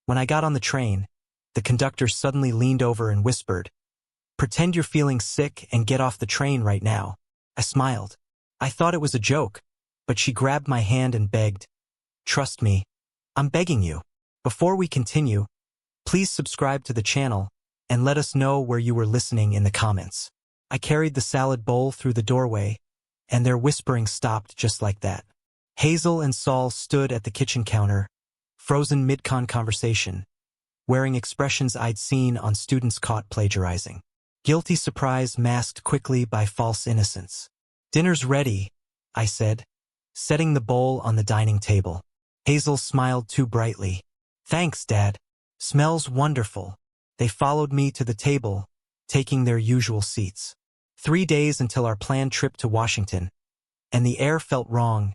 When I got on the train, the conductor suddenly leaned over and whispered, "Pretend you're feeling sick and get off the train right now." I smiled. I thought it was a joke, but she grabbed my hand and begged, "Trust me, I'm begging you. Before we continue, please subscribe to the channel and let us know where you were listening in the comments." I carried the salad bowl through the doorway, and their whispering stopped just like that. Hazel and Saul stood at the kitchen counter, frozen mid-con conversation, wearing expressions I'd seen on students caught plagiarizing. Guilty surprise masked quickly by false innocence. "Dinner's ready," I said, setting the bowl on the dining table. Hazel smiled too brightly. "Thanks, Dad. Smells wonderful." They followed me to the table, taking their usual seats. 3 days until our planned trip to Washington, and the air felt wrong,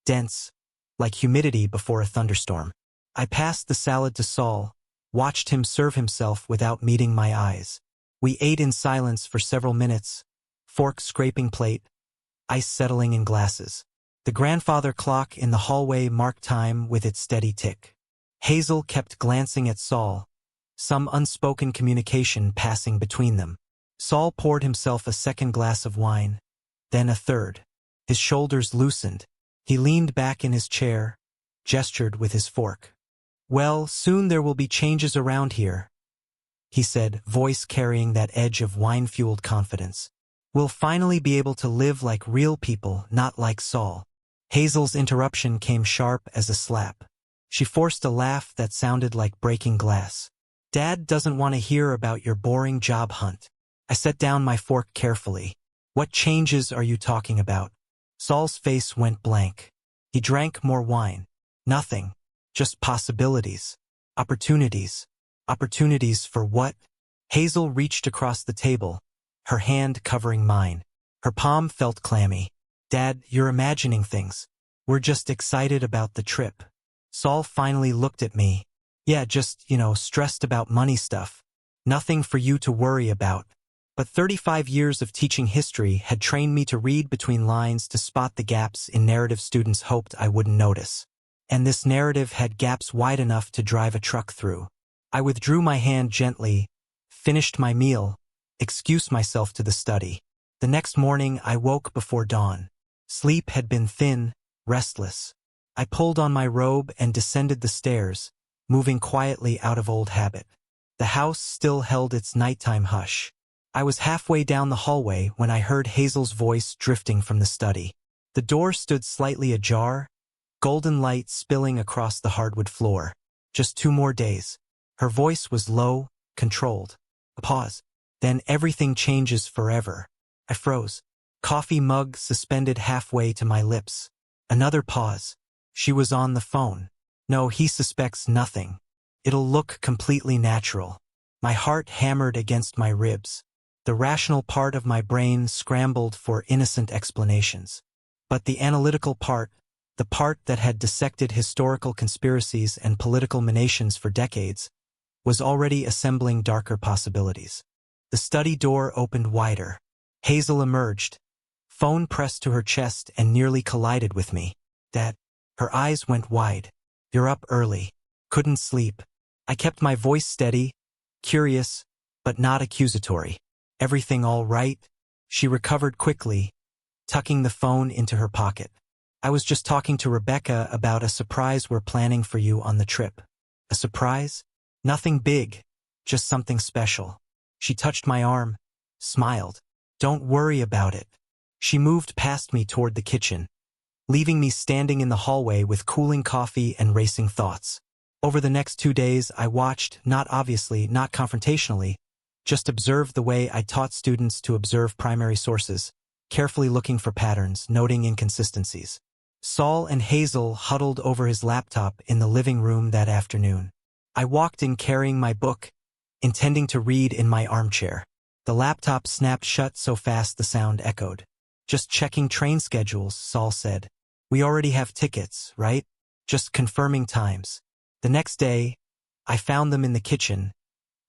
dense, like humidity before a thunderstorm. I passed the salad to Saul, watched him serve himself without meeting my eyes. We ate in silence for several minutes, fork scraping plate, ice settling in glasses. The grandfather clock in the hallway marked time with its steady tick. Hazel kept glancing at Saul, some unspoken communication passing between them. Saul poured himself a second glass of wine, then a third. His shoulders loosened. He leaned back in his chair, gestured with his fork. "Well, soon there will be changes around here," he said, voice carrying that edge of wine-fueled confidence. "We'll finally be able to live like real people, not like Saul." Hazel's interruption came sharp as a slap. She forced a laugh that sounded like breaking glass. "Dad doesn't want to hear about your boring job hunt." I set down my fork carefully. "What changes are you talking about?" Saul's face went blank. He drank more wine. "Nothing. Just possibilities. Opportunities." "Opportunities for what?" Hazel reached across the table, her hand covering mine. Her palm felt clammy. "Dad, you're imagining things. We're just excited about the trip." Saul finally looked at me. "Yeah, just, stressed about money stuff. Nothing for you to worry about." But 35 years of teaching history had trained me to read between lines to spot the gaps in narrative students hoped I wouldn't notice. And this narrative had gaps wide enough to drive a truck through. I withdrew my hand gently, finished my meal, excused myself to the study. The next morning I woke before dawn. Sleep had been thin, restless. I pulled on my robe and descended the stairs, moving quietly out of old habit. The house still held its nighttime hush. I was halfway down the hallway when I heard Hazel's voice drifting from the study. The door stood slightly ajar, golden light spilling across the hardwood floor. "Just 2 more days." Her voice was low, controlled. A pause. "Then everything changes forever." I froze. Coffee mug suspended halfway to my lips. Another pause. She was on the phone. "No, he suspects nothing. It'll look completely natural." My heart hammered against my ribs. The rational part of my brain scrambled for innocent explanations. But the analytical part, the part that had dissected historical conspiracies and political machinations for decades, was already assembling darker possibilities. The study door opened wider. Hazel emerged, phone pressed to her chest and nearly collided with me. "Dad." Her eyes went wide. "You're up early. Couldn't sleep." I kept my voice steady, curious, but not accusatory. "Everything all right?" She recovered quickly, tucking the phone into her pocket. "I was just talking to Rebecca about a surprise we're planning for you on the trip." "A surprise?" "Nothing big, just something special." She touched my arm, smiled. "Don't worry about it." She moved past me toward the kitchen, leaving me standing in the hallway with cooling coffee and racing thoughts. Over the next 2 days, I watched, not obviously, not confrontationally, just observed the way I taught students to observe primary sources, carefully looking for patterns, noting inconsistencies. Saul and Hazel huddled over his laptop in the living room that afternoon. I walked in carrying my book, intending to read in my armchair. The laptop snapped shut so fast the sound echoed. "Just checking train schedules," Saul said. "We already have tickets, right? Just confirming times." The next day, I found them in the kitchen,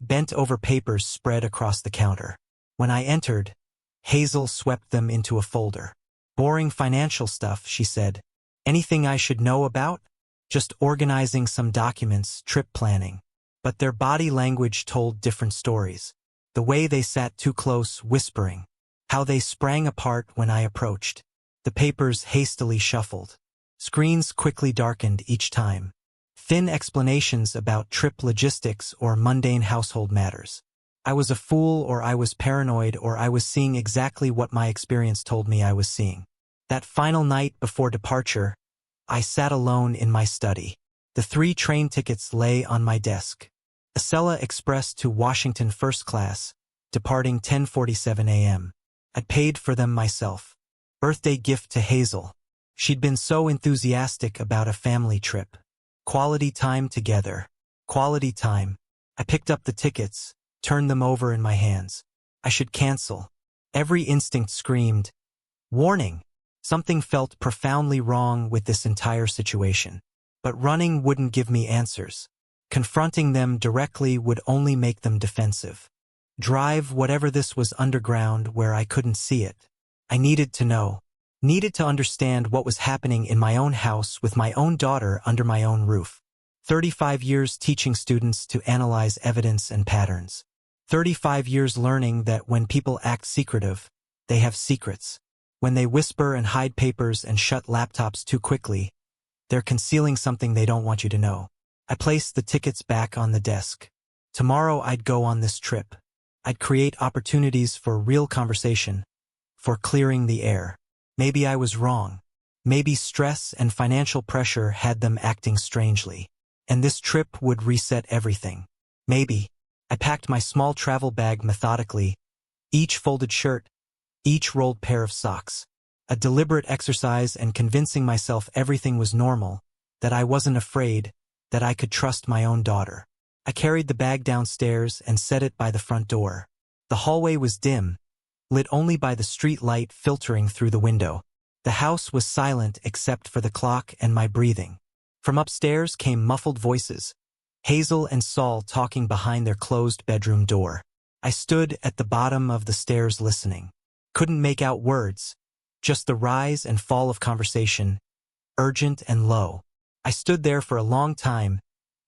bent over papers spread across the counter. When I entered, Hazel swept them into a folder. "Boring financial stuff," she said. "Anything I should know about?" just organizing some documents, trip planning. But their body language told different stories. The way they sat too close, whispering. How they sprang apart when I approached. The papers hastily shuffled. Screens quickly darkened each time. Thin explanations about trip logistics or mundane household matters. I was a fool, or I was paranoid, or I was seeing exactly what my experience told me I was seeing. That final night before departure, I sat alone in my study. The 3 train tickets lay on my desk. Acela Express to Washington first class, departing 10:47 a.m. I'd paid for them myself. Birthday gift to Hazel. She'd been so enthusiastic about a family trip. Quality time together. Quality time. I picked up the tickets, turned them over in my hands. I should cancel. Every instinct screamed, warning! Something felt profoundly wrong with this entire situation. But running wouldn't give me answers. Confronting them directly would only make them defensive. Drive, whatever this was, underground where I couldn't see it. I needed to know. Needed to understand what was happening in my own house with my own daughter under my own roof. 35 years teaching students to analyze evidence and patterns. 35 years learning that when people act secretive, they have secrets. When they whisper and hide papers and shut laptops too quickly, they're concealing something they don't want you to know. I placed the tickets back on the desk. Tomorrow I'd go on this trip. I'd create opportunities for real conversation, for clearing the air. Maybe I was wrong. Maybe stress and financial pressure had them acting strangely. And this trip would reset everything. Maybe. I packed my small travel bag methodically, each folded shirt, each rolled pair of socks. A deliberate exercise in convincing myself everything was normal, that I wasn't afraid, that I could trust my own daughter. I carried the bag downstairs and set it by the front door. The hallway was dim, lit only by the street light filtering through the window. The house was silent except for the clock and my breathing. From upstairs came muffled voices, Hazel and Saul talking behind their closed bedroom door. I stood at the bottom of the stairs listening. Couldn't make out words, just the rise and fall of conversation, urgent and low. I stood there for a long time,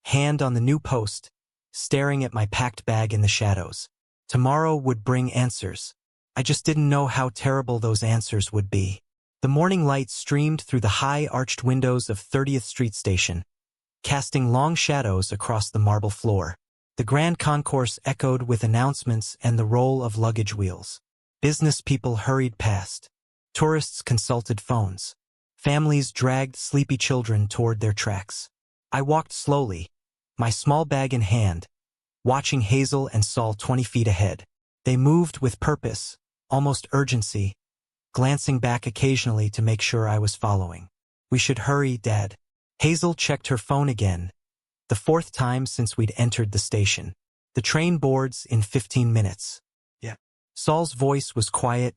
hand on the new post, staring at my packed bag in the shadows. Tomorrow would bring answers. I just didn't know how terrible those answers would be. The morning light streamed through the high arched windows of 30th Street Station, casting long shadows across the marble floor. The grand concourse echoed with announcements and the roll of luggage wheels. Business people hurried past. Tourists consulted phones. Families dragged sleepy children toward their tracks. I walked slowly, my small bag in hand, watching Hazel and Saul 20 feet ahead. They moved with purpose, almost urgency, glancing back occasionally to make sure I was following. We should hurry, Dad. Hazel checked her phone again, the 4th time since we'd entered the station. The train boards in 15 minutes. Yeah. Saul's voice was quiet,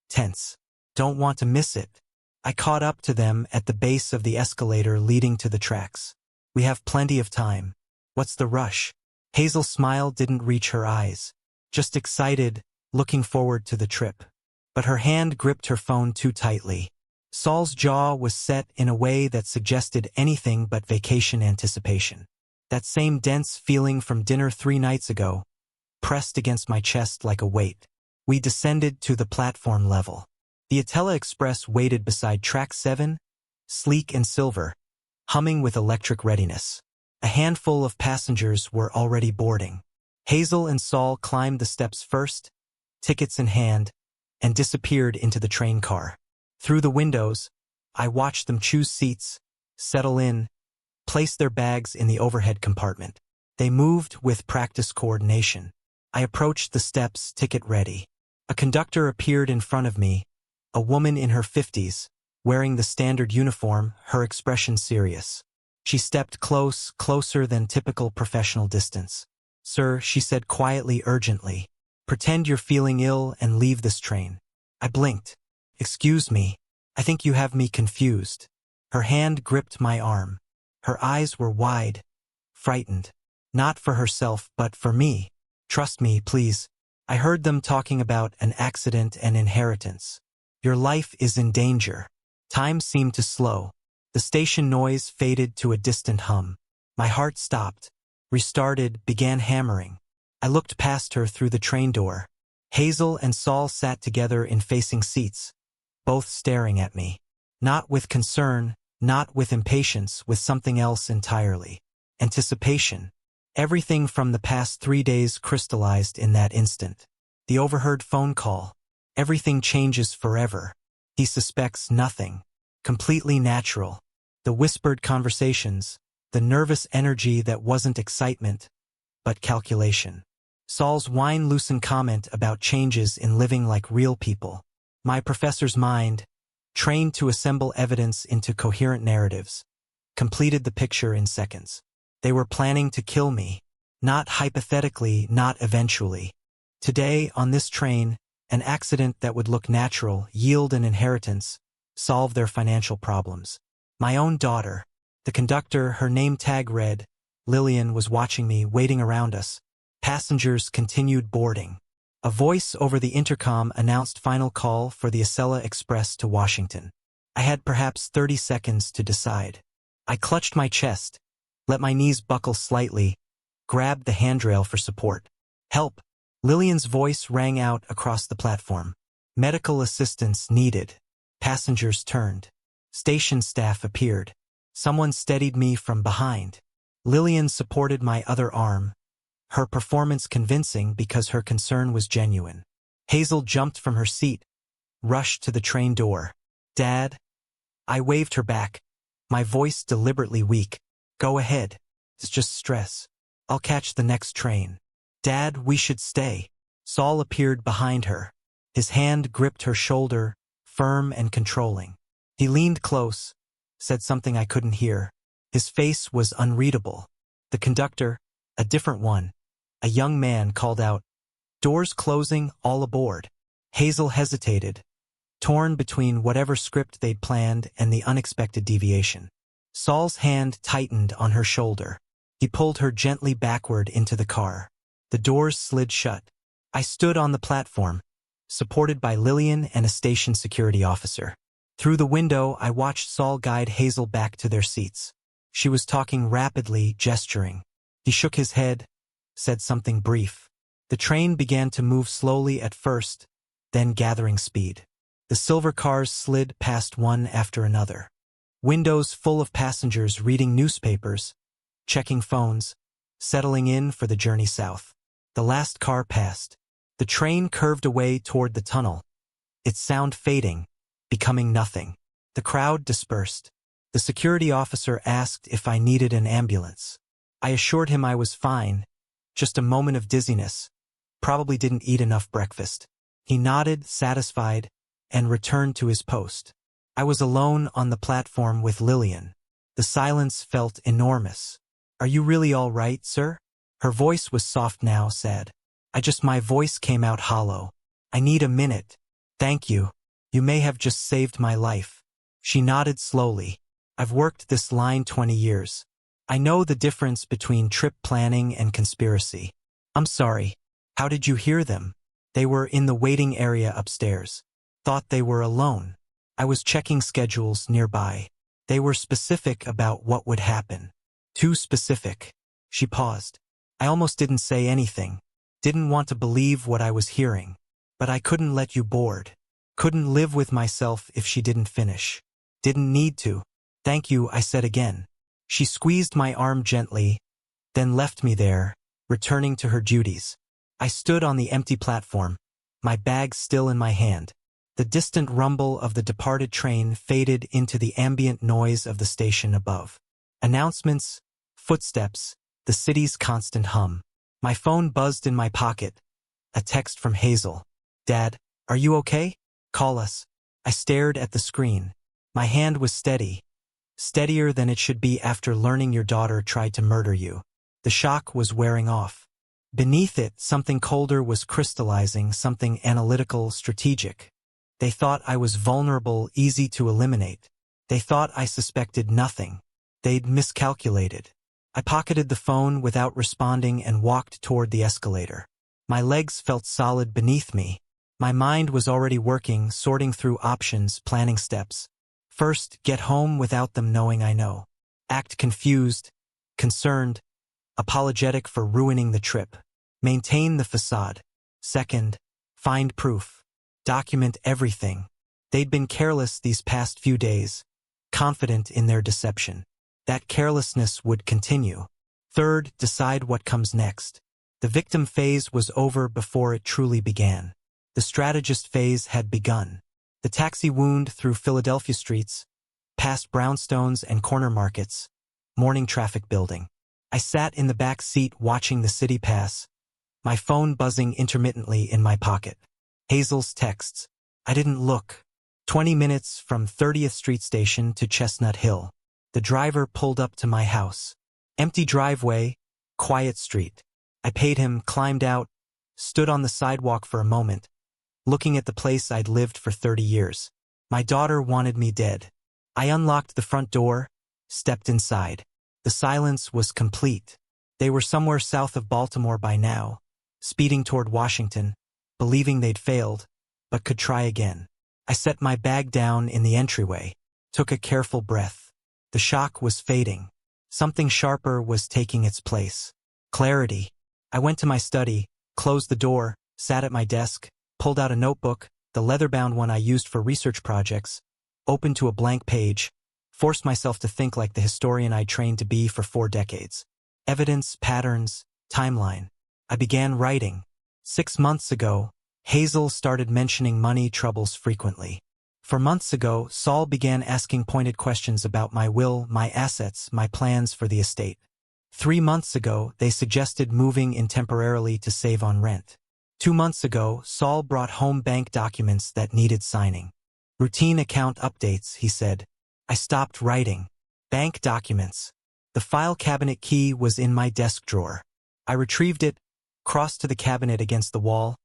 tense. Don't want to miss it. I caught up to them at the base of the escalator leading to the tracks. We have plenty of time. What's the rush? Hazel's smile didn't reach her eyes. Just excited, looking forward to the trip. But her hand gripped her phone too tightly. Saul's jaw was set in a way that suggested anything but vacation anticipation. That same dense feeling from dinner 3 nights ago, pressed against my chest like a weight. We descended to the platform level. The Acela Express waited beside track 7, sleek and silver, humming with electric readiness. A handful of passengers were already boarding. Hazel and Saul climbed the steps first, tickets in hand, and disappeared into the train car. Through the windows, I watched them choose seats, settle in, place their bags in the overhead compartment. They moved with practiced coordination. I approached the steps, ticket ready. A conductor appeared in front of me, a woman in her 50s, wearing the standard uniform, her expression serious. She stepped closer than typical professional distance. Sir, she said quietly, urgently, pretend you're feeling ill and leave this train. I blinked. Excuse me, I think you have me confused. Her hand gripped my arm. Her eyes were wide, frightened. Not for herself, but for me. Trust me, please. I heard them talking about an accident and inheritance. Your life is in danger. Time seemed to slow. The station noise faded to a distant hum. My heart stopped, restarted, began hammering. I looked past her through the train door. Hazel and Saul sat together in facing seats, both staring at me. Not with concern, not with impatience, with something else entirely. Anticipation. Everything from the past 3 days crystallized in that instant. The overheard phone call. Everything changes forever. He suspects nothing. Completely natural. The whispered conversations. The nervous energy that wasn't excitement, but calculation. Saul's wine-loosened comment about changes in living like real people. My professor's mind, trained to assemble evidence into coherent narratives, completed the picture in seconds. They were planning to kill me. Not hypothetically, not eventually. Today, on this train, an accident that would look natural, yield an inheritance, solve their financial problems. My own daughter. The conductor, her name tag read, Lillian, was watching me, waiting around us. Passengers continued boarding. A voice over the intercom announced final call for the Acela Express to Washington. I had perhaps 30 seconds to decide. I clutched my chest, let my knees buckle slightly, grabbed the handrail for support. Help! Lillian's voice rang out across the platform. Medical assistance needed. Passengers turned. Station staff appeared. Someone steadied me from behind. Lillian supported my other arm, her performance convincing because her concern was genuine. Hazel jumped from her seat, rushed to the train door. Dad? I waved her back, my voice deliberately weak. Go ahead. It's just stress. I'll catch the next train. Dad, we should stay. Saul appeared behind her. His hand gripped her shoulder, firm and controlling. He leaned close, said something I couldn't hear. His face was unreadable. The conductor, a different one, a young man, called out, "Doors closing, all aboard." Hazel hesitated, torn between whatever script they'd planned and the unexpected deviation. Saul's hand tightened on her shoulder. He pulled her gently backward into the car. The doors slid shut. I stood on the platform, supported by Lillian and a station security officer. Through the window, I watched Saul guide Hazel back to their seats. She was talking rapidly, gesturing. He shook his head, said something brief. The train began to move slowly at first, then gathering speed. The silver cars slid past one after another. Windows full of passengers reading newspapers, checking phones, settling in for the journey south. The last car passed. The train curved away toward the tunnel, its sound fading, becoming nothing. The crowd dispersed. The security officer asked if I needed an ambulance. I assured him I was fine, just a moment of dizziness. Probably didn't eat enough breakfast. He nodded, satisfied, and returned to his post. I was alone on the platform with Lillian. The silence felt enormous. "Are you really all right, sir?" Her voice was soft now, sad. My voice came out hollow. "I need a minute. Thank you. You may have just saved my life." She nodded slowly. "I've worked this line 20 years. I know the difference between trip planning and conspiracy." "I'm sorry. How did you hear them?" "They were in the waiting area upstairs. Thought they were alone. I was checking schedules nearby. They were specific about what would happen. Too specific." She paused. I almost didn't say anything. Didn't want to believe what I was hearing. But I couldn't let you board. Couldn't live with myself if she didn't finish. Didn't need to. "Thank you," I said again. She squeezed my arm gently, then left me there, returning to her duties. I stood on the empty platform, my bag still in my hand. The distant rumble of the departed train faded into the ambient noise of the station above. Announcements, footsteps, the city's constant hum. My phone buzzed in my pocket. A text from Hazel. "Dad, are you okay? Call us." I stared at the screen. My hand was steady. Steadier than it should be after learning your daughter tried to murder you. The shock was wearing off. Beneath it, something colder was crystallizing, something analytical, strategic. They thought I was vulnerable, easy to eliminate. They thought I suspected nothing. They'd miscalculated. I pocketed the phone without responding and walked toward the escalator. My legs felt solid beneath me. My mind was already working, sorting through options, planning steps. First, get home without them knowing I know. Act confused, concerned, apologetic for ruining the trip. Maintain the facade. Second, find proof. Document everything. They'd been careless these past few days, confident in their deception. That carelessness would continue. Third, decide what comes next. The victim phase was over before it truly began. The strategist phase had begun. The taxi wound through Philadelphia streets, past brownstones and corner markets, morning traffic building. I sat in the back seat watching the city pass, my phone buzzing intermittently in my pocket. Hazel's texts. I didn't look. 20 minutes from 30th Street Station to Chestnut Hill. The driver pulled up to my house. Empty driveway, quiet street. I paid him, climbed out, stood on the sidewalk for a moment, looking at the place I'd lived for 30 years. My daughter wanted me dead. I unlocked the front door, stepped inside. The silence was complete. They were somewhere south of Baltimore by now, speeding toward Washington, believing they'd failed, but could try again. I set my bag down in the entryway, took a careful breath. The shock was fading. Something sharper was taking its place. Clarity. I went to my study, closed the door, sat at my desk, pulled out a notebook, the leather-bound one I used for research projects, opened to a blank page, forced myself to think like the historian I trained to be for 4 decades. Evidence, patterns, timeline. I began writing. 6 months ago, Hazel started mentioning money troubles frequently. 4 months ago, Saul began asking pointed questions about my will, my assets, my plans for the estate. 3 months ago, they suggested moving in temporarily to save on rent. 2 months ago, Saul brought home bank documents that needed signing. Routine account updates, he said. I stopped writing. Bank documents. The file cabinet key was in my desk drawer. I retrieved it, crossed to the cabinet against the wall,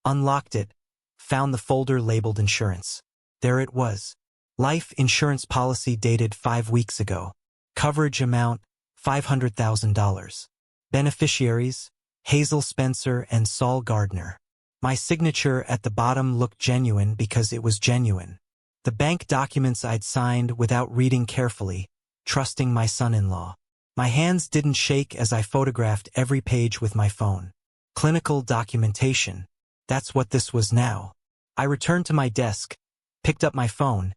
unlocked it, found the folder labeled insurance. There it was. Life insurance policy dated 5 weeks ago. Coverage amount, $500,000. Beneficiaries, Hazel Spencer and Saul Gardner. My signature at the bottom looked genuine because it was genuine. The bank documents I'd signed without reading carefully, trusting my son-in-law. My hands didn't shake as I photographed every page with my phone. Clinical documentation. That's what this was now. I returned to my desk, picked up my phone,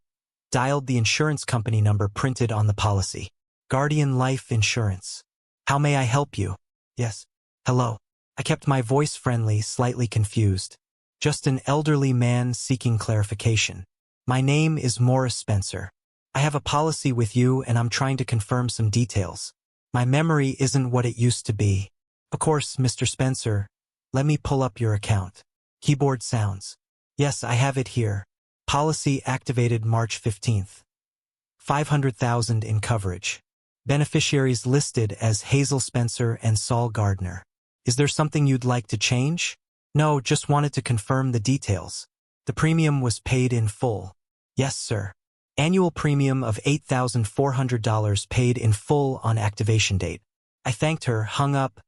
dialed the insurance company number printed on the policy. Guardian Life Insurance. How may I help you? Yes. Hello. I kept my voice friendly, slightly confused. Just an elderly man seeking clarification. My name is Morris Spencer. I have a policy with you and I'm trying to confirm some details. My memory isn't what it used to be. Of course, Mr. Spencer. Let me pull up your account. Keyboard sounds. Yes, I have it here. Policy activated March 15th. $500,000 in coverage. Beneficiaries listed as Hazel Spencer and Saul Gardner. Is there something you'd like to change? No, just wanted to confirm the details. The premium was paid in full. Yes, sir. Annual premium of $8,400 paid in full on activation date. I thanked her, hung up,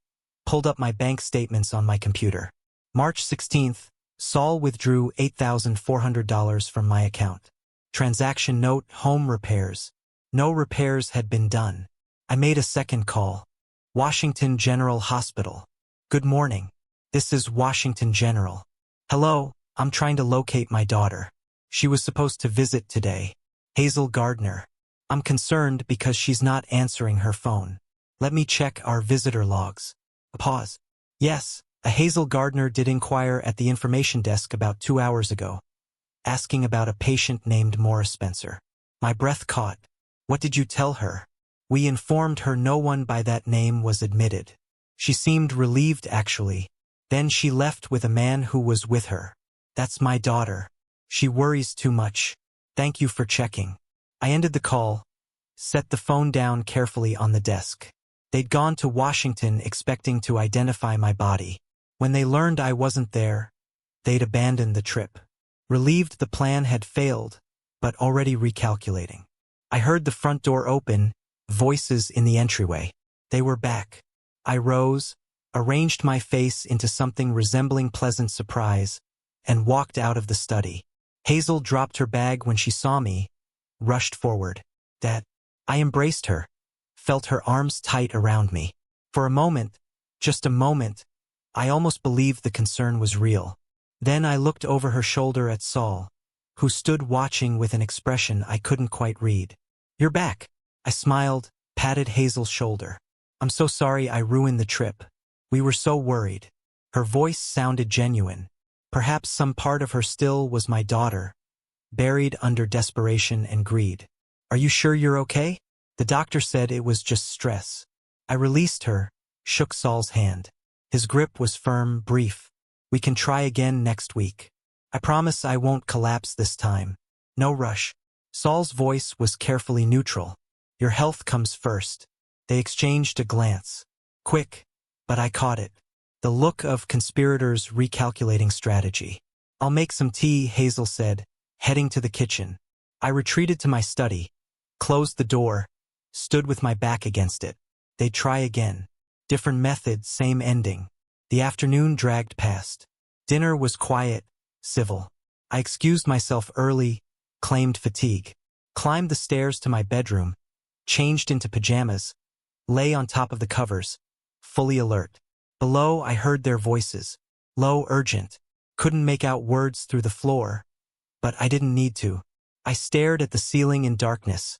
pulled up my bank statements on my computer. March 16th, Saul withdrew $8,400 from my account. Transaction note, home repairs. No repairs had been done. I made a second call. Washington General Hospital. Good morning. This is Washington General. Hello, I'm trying to locate my daughter. She was supposed to visit today. Hazel Gardner. I'm concerned because she's not answering her phone. Let me check our visitor logs. A pause. Yes, a Hazel Gardner did inquire at the information desk about 2 hours ago, asking about a patient named Morris Spencer. My breath caught. What did you tell her? We informed her no one by that name was admitted. She seemed relieved, actually. Then she left with a man who was with her. That's my daughter. She worries too much. Thank you for checking. I ended the call, set the phone down carefully on the desk. They'd gone to Washington expecting to identify my body. When they learned I wasn't there, they'd abandoned the trip. Relieved the plan had failed, but already recalculating. I heard the front door open, voices in the entryway. They were back. I rose, arranged my face into something resembling pleasant surprise, and walked out of the study. Hazel dropped her bag when she saw me, rushed forward. Dad. I embraced her, felt her arms tight around me. For a moment, just a moment, I almost believed the concern was real. Then I looked over her shoulder at Saul, who stood watching with an expression I couldn't quite read. You're back. I smiled, patted Hazel's shoulder. I'm so sorry I ruined the trip. We were so worried. Her voice sounded genuine. Perhaps some part of her still was my daughter, buried under desperation and greed. Are you sure you're okay? The doctor said it was just stress. I released her, shook Saul's hand. His grip was firm, brief. We can try again next week. I promise I won't collapse this time. No rush. Saul's voice was carefully neutral. Your health comes first. They exchanged a glance. Quick, but I caught it. The look of conspirators recalculating strategy. I'll make some tea, Hazel said, heading to the kitchen. I retreated to my study, closed the door, stood with my back against it. They'd try again. Different method, same ending. The afternoon dragged past. Dinner was quiet, civil. I excused myself early, claimed fatigue, climbed the stairs to my bedroom, changed into pajamas, lay on top of the covers, fully alert. Below, I heard their voices, low, urgent. Couldn't make out words through the floor, but I didn't need to. I stared at the ceiling in darkness,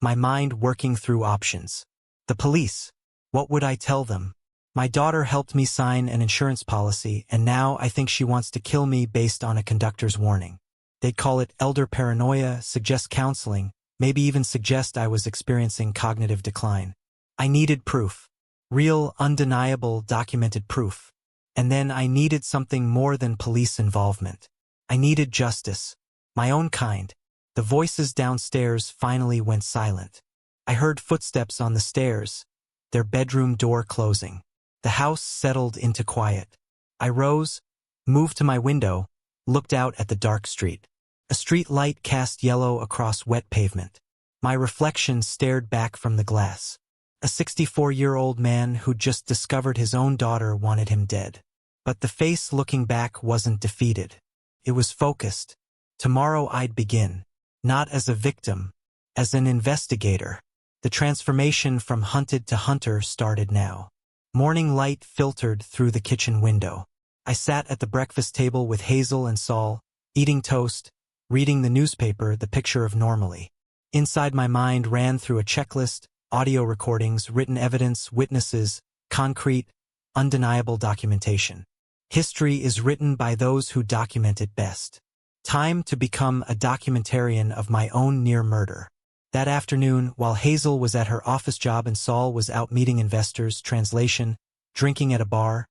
my mind working through options. The police. What would I tell them? My daughter helped me sign an insurance policy, and now I think she wants to kill me based on a conductor's warning. They'd call it elder paranoia, suggest counseling, maybe even suggest I was experiencing cognitive decline. I needed proof. Real, undeniable, documented proof. And then I needed something more than police involvement. I needed justice. My own kind. The voices downstairs finally went silent. I heard footsteps on the stairs, their bedroom door closing. The house settled into quiet. I rose, moved to my window, looked out at the dark street. A street light cast yellow across wet pavement. My reflection stared back from the glass. A 64-year-old man who'd just discovered his own daughter wanted him dead. But the face looking back wasn't defeated. It was focused. Tomorrow I'd begin. Not as a victim, as an investigator. The transformation from hunted to hunter started now. Morning light filtered through the kitchen window. I sat at the breakfast table with Hazel and Saul, eating toast, reading the newspaper, the picture of normally. Inside my mind ran through a checklist, audio recordings, written evidence, witnesses, concrete, undeniable documentation. History is written by those who document it best. Time to become a documentarian of my own near murder. That afternoon, while Hazel was at her office job and Saul was out meeting investors, translation, drinking at a bar,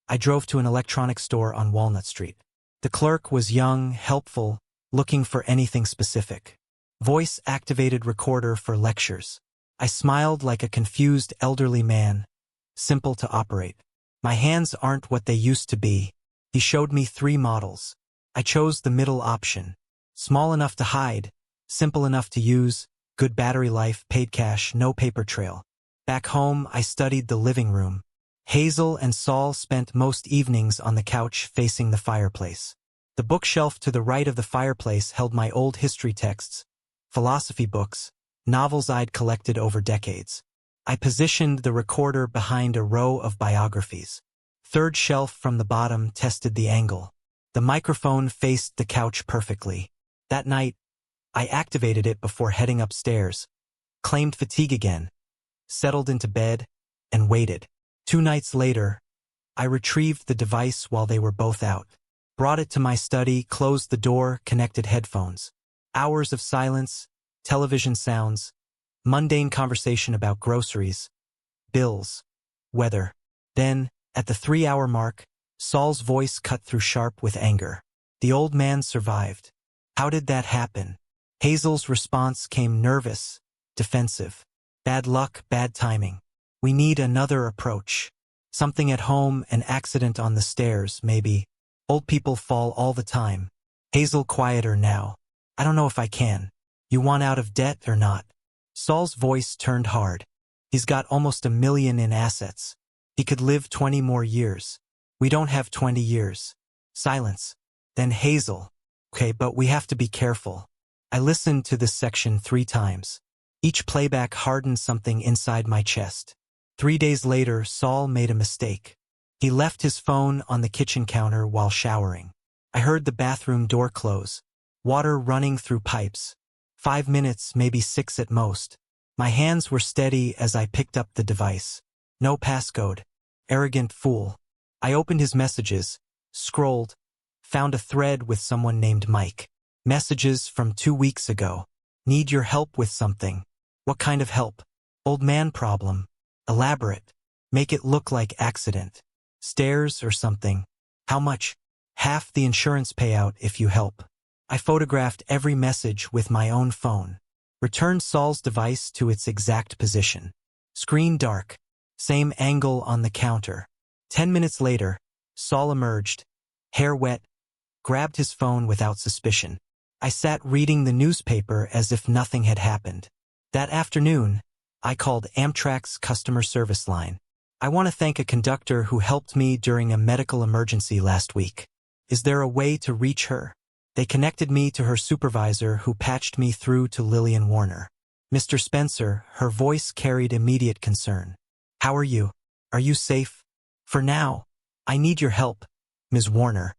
I drove to an electronics store on Walnut Street. The clerk was young, helpful, looking for anything specific. Voice-activated recorder for lectures. I smiled like a confused elderly man. Simple to operate. My hands aren't what they used to be. He showed me 3 models. I chose the middle option. Small enough to hide, simple enough to use, good battery life, paid cash, no paper trail. Back home, I studied the living room. Hazel and Saul spent most evenings on the couch facing the fireplace. The bookshelf to the right of the fireplace held my old history texts, philosophy books, novels I'd collected over decades. I positioned the recorder behind a row of biographies. Third shelf from the bottom tested the angle. The microphone faced the couch perfectly. That night, I activated it before heading upstairs, claimed fatigue again, settled into bed, and waited. 2 nights later, I retrieved the device while they were both out, brought it to my study, closed the door, connected headphones. Hours of silence, television sounds, mundane conversation about groceries, bills, weather. Then, at the 3-hour mark, Saul's voice cut through sharp with anger. The old man survived. How did that happen? Hazel's response came nervous, defensive. Bad luck, bad timing. We need another approach. Something at home, an accident on the stairs, maybe. Old people fall all the time. Hazel, quieter now. I don't know if I can. You want out of debt or not? Saul's voice turned hard. He's got almost $1 million in assets. He could live 20 more years. We don't have 20 years. Silence. Then Hazel. Okay, but we have to be careful. I listened to this section 3 times. Each playback hardened something inside my chest. 3 days later, Saul made a mistake. He left his phone on the kitchen counter while showering. I heard the bathroom door close, water running through pipes. 5 minutes, maybe 6 at most. My hands were steady as I picked up the device. No passcode. Arrogant fool. I opened his messages, scrolled, found a thread with someone named Mike. Messages from 2 weeks ago. Need your help with something. What kind of help? Old man problem. Elaborate. Make it look like accident. Stairs or something. How much? Half the insurance payout if you help. I photographed every message with my own phone. Returned Saul's device to its exact position. Screen dark. Same angle on the counter. 10 minutes later, Saul emerged, hair wet, grabbed his phone without suspicion. I sat reading the newspaper as if nothing had happened. That afternoon, I called Amtrak's customer service line. I want to thank a conductor who helped me during a medical emergency last week. Is there a way to reach her? They connected me to her supervisor who patched me through to Lillian Warner. Mr. Spencer, her voice carried immediate concern. How are you? Are you safe? For now, I need your help, Ms. Warner.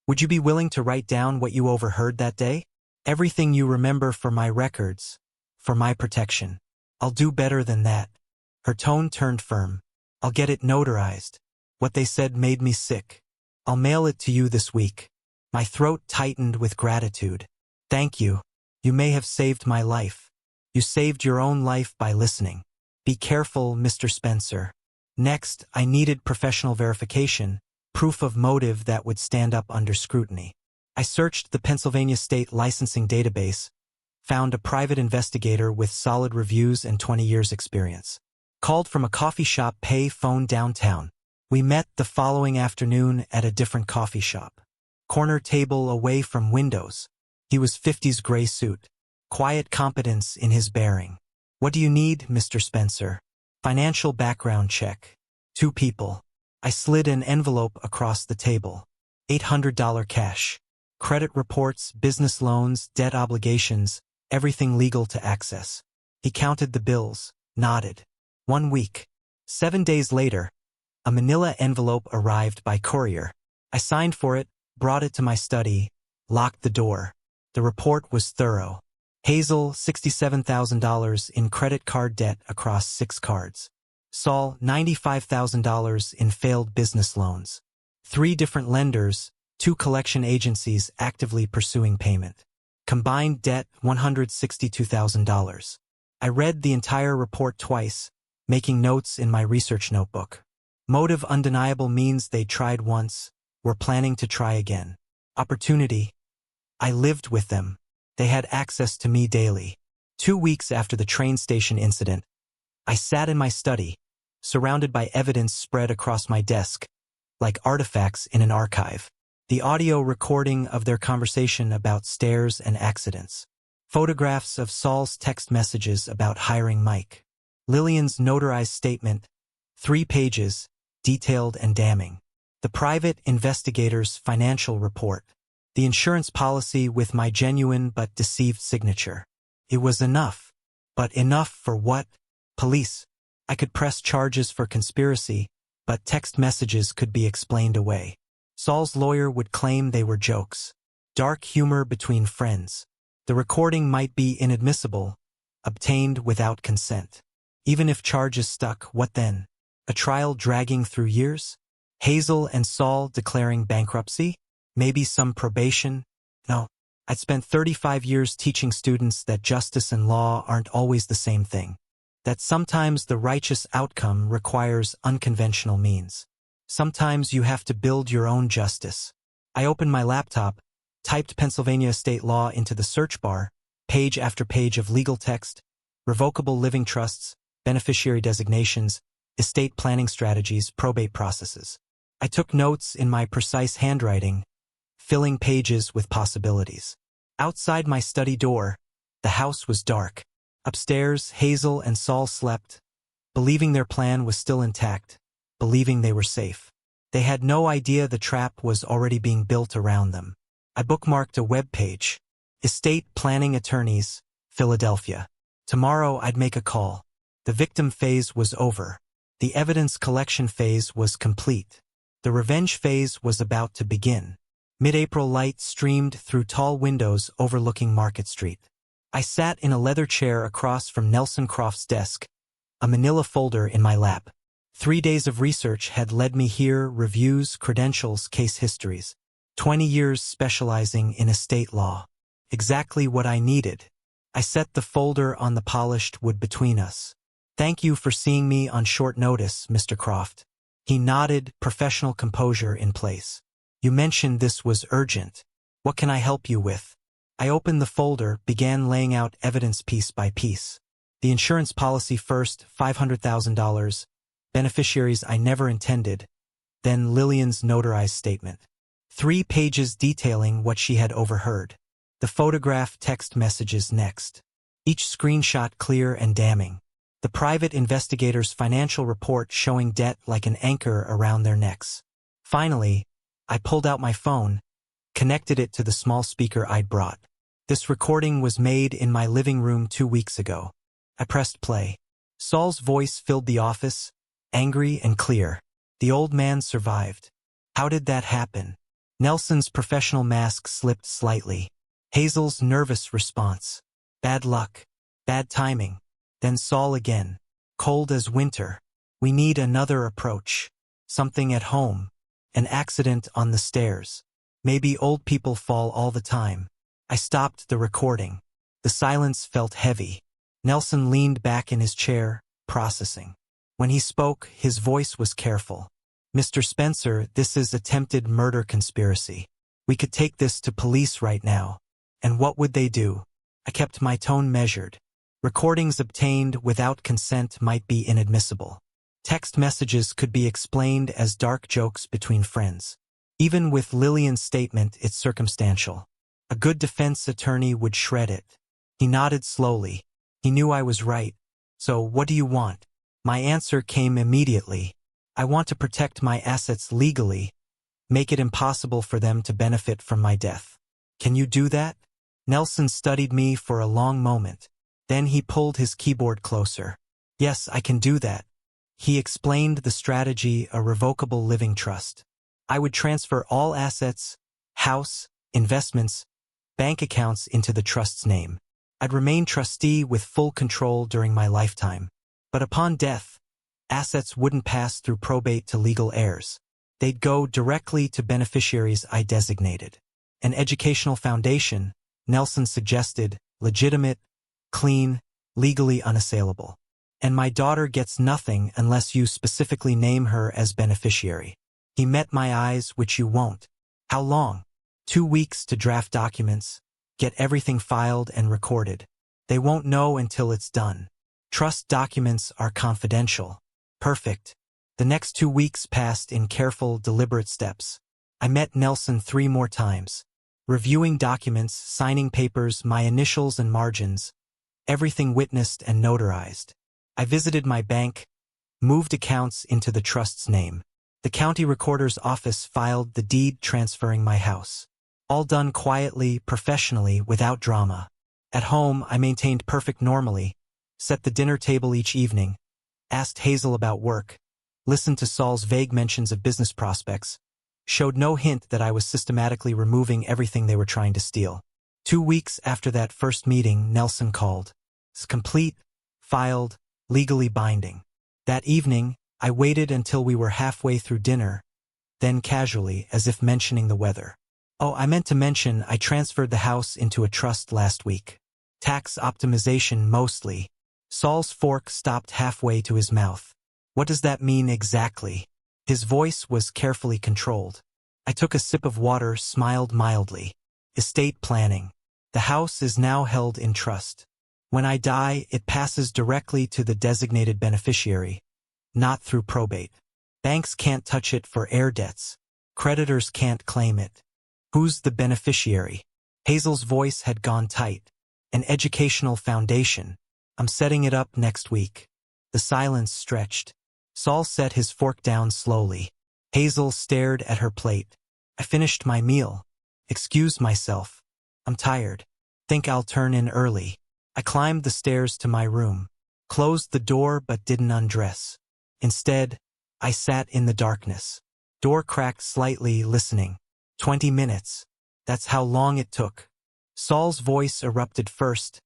Would you be willing to write down what you overheard that day? Everything you remember for my records, for my protection. I'll do better than that. Her tone turned firm. I'll get it notarized. What they said made me sick. I'll mail it to you this week. My throat tightened with gratitude. Thank you. You may have saved my life. You saved your own life by listening. Be careful, Mr. Spencer. Next, I needed professional verification, proof of motive that would stand up under scrutiny. I searched the Pennsylvania State Licensing Database, found a private investigator with solid reviews and 20 years experience. Called from a coffee shop pay phone downtown. We met the following afternoon at a different coffee shop. Corner table away from windows. He was 50s gray suit. Quiet competence in his bearing. What do you need, Mr. Spencer? Financial background check. 2 people. I slid an envelope across the table. $800 cash. Credit reports, business loans, debt obligations, everything legal to access. He counted the bills, nodded. 1 week. 7 days later, a manila envelope arrived by courier. I signed for it, brought it to my study, locked the door. The report was thorough. Hazel, $67,000 in credit card debt across 6 cards. Saul, $95,000 in failed business loans. 3 different lenders, 2 collection agencies actively pursuing payment. Combined debt, $162,000. I read the entire report twice, making notes in my research notebook. Motive undeniable means they tried once, were planning to try again. Opportunity. I lived with them. They had access to me daily. 2 weeks after the train station incident, I sat in my study, surrounded by evidence spread across my desk, like artifacts in an archive. The audio recording of their conversation about stairs and accidents. Photographs of Saul's text messages about hiring Mike. Lillian's notarized statement, 3 pages, detailed and damning. The private investigator's financial report. The insurance policy with my genuine but deceived signature. It was enough. But enough for what? Police. I could press charges for conspiracy, but text messages could be explained away. Saul's lawyer would claim they were jokes. Dark humor between friends. The recording might be inadmissible, obtained without consent. Even if charges stuck, what then? A trial dragging through years? Hazel and Saul declaring bankruptcy? Maybe some probation? No. I'd spent 35 years teaching students that justice and law aren't always the same thing. That sometimes the righteous outcome requires unconventional means. Sometimes you have to build your own justice. I opened my laptop, typed Pennsylvania state law into the search bar, page after page of legal text, revocable living trusts, beneficiary designations, estate planning strategies, probate processes. I took notes in my precise handwriting, filling pages with possibilities. Outside my study door, the house was dark. Upstairs, Hazel and Saul slept, believing their plan was still intact, believing they were safe. They had no idea the trap was already being built around them. I bookmarked a web page. Estate planning attorneys, Philadelphia. Tomorrow I'd make a call. The victim phase was over. The evidence collection phase was complete. The revenge phase was about to begin. Mid-April light streamed through tall windows overlooking Market Street. I sat in a leather chair across from Nelson Croft's desk, a manila folder in my lap. 3 days of research had led me here: reviews, credentials, case histories. 20 years specializing in estate law. Exactly what I needed. I set the folder on the polished wood between us. "Thank you for seeing me on short notice, Mr. Croft." He nodded, professional composure in place. "You mentioned this was urgent. What can I help you with?" I opened the folder, began laying out evidence piece by piece. The insurance policy first, $500,000. Beneficiaries I never intended. Then Lillian's notarized statement. 3 pages detailing what she had overheard. The photograph, text messages next. Each screenshot clear and damning. The private investigator's financial report showing debt like an anchor around their necks. Finally, I pulled out my phone, connected it to the small speaker I'd brought. This recording was made in my living room 2 weeks ago. I pressed play. Saul's voice filled the office, angry and clear. The old man survived. How did that happen? Nelson's professional mask slipped slightly. Hazel's nervous response. Bad luck. Bad timing. Then Saul again. Cold as winter. We need another approach. Something at home. An accident on the stairs. Maybe old people fall all the time. I stopped the recording. The silence felt heavy. Nelson leaned back in his chair, processing. When he spoke, his voice was careful. "Mr. Spencer, this is attempted murder conspiracy. We could take this to police right now. And what would they do?" I kept my tone measured. Recordings obtained without consent might be inadmissible. Text messages could be explained as dark jokes between friends. Even with Lillian's statement, it's circumstantial. A good defense attorney would shred it. He nodded slowly. He knew I was right. "So what do you want?" My answer came immediately. "I want to protect my assets legally, make it impossible for them to benefit from my death." "Can you do that?" Nelson studied me for a long moment. Then he pulled his keyboard closer. "Yes, I can do that." He explained the strategy: a revocable living trust. I would transfer all assets, house, investments, bank accounts into the trust's name. I'd remain trustee with full control during my lifetime. But upon death, assets wouldn't pass through probate to legal heirs. They'd go directly to beneficiaries I designated. An educational foundation, Nelson suggested, legitimate, clean, legally unassailable. And my daughter gets nothing unless you specifically name her as beneficiary. He met my eyes, which you won't. How long? 2 weeks to draft documents, get everything filed and recorded. They won't know until it's done. Trust documents are confidential. Perfect. The next 2 weeks passed in careful, deliberate steps. I met Nelson 3 more times. Reviewing documents, signing papers, my initials and margins. Everything witnessed and notarized. I visited my bank, moved accounts into the trust's name. The county recorder's office filed the deed transferring my house. All done quietly, professionally, without drama. At home, I maintained perfect normally, set the dinner table each evening, asked Hazel about work, listened to Saul's vague mentions of business prospects, showed no hint that I was systematically removing everything they were trying to steal. 2 weeks after that first meeting, Nelson called. It's complete, filed, legally binding. That evening, I waited until we were halfway through dinner, then casually, as if mentioning the weather. "Oh, I meant to mention I transferred the house into a trust last week. Tax optimization mostly." Saul's fork stopped halfway to his mouth. "What does that mean exactly?" His voice was carefully controlled. I took a sip of water, smiled mildly. "Estate planning. The house is now held in trust. When I die, it passes directly to the designated beneficiary, not through probate. Banks can't touch it for heir debts. Creditors can't claim it. Who's the beneficiary?" Hazel's voice had gone tight. "An educational foundation. I'm setting it up next week." The silence stretched. Saul set his fork down slowly. Hazel stared at her plate. I finished my meal. Excused myself. "I'm tired." Think I'll turn in early. I climbed the stairs to my room, closed the door but didn't undress. Instead, I sat in the darkness. Door cracked slightly, listening. 20 minutes. That's how long it took. Saul's voice erupted first,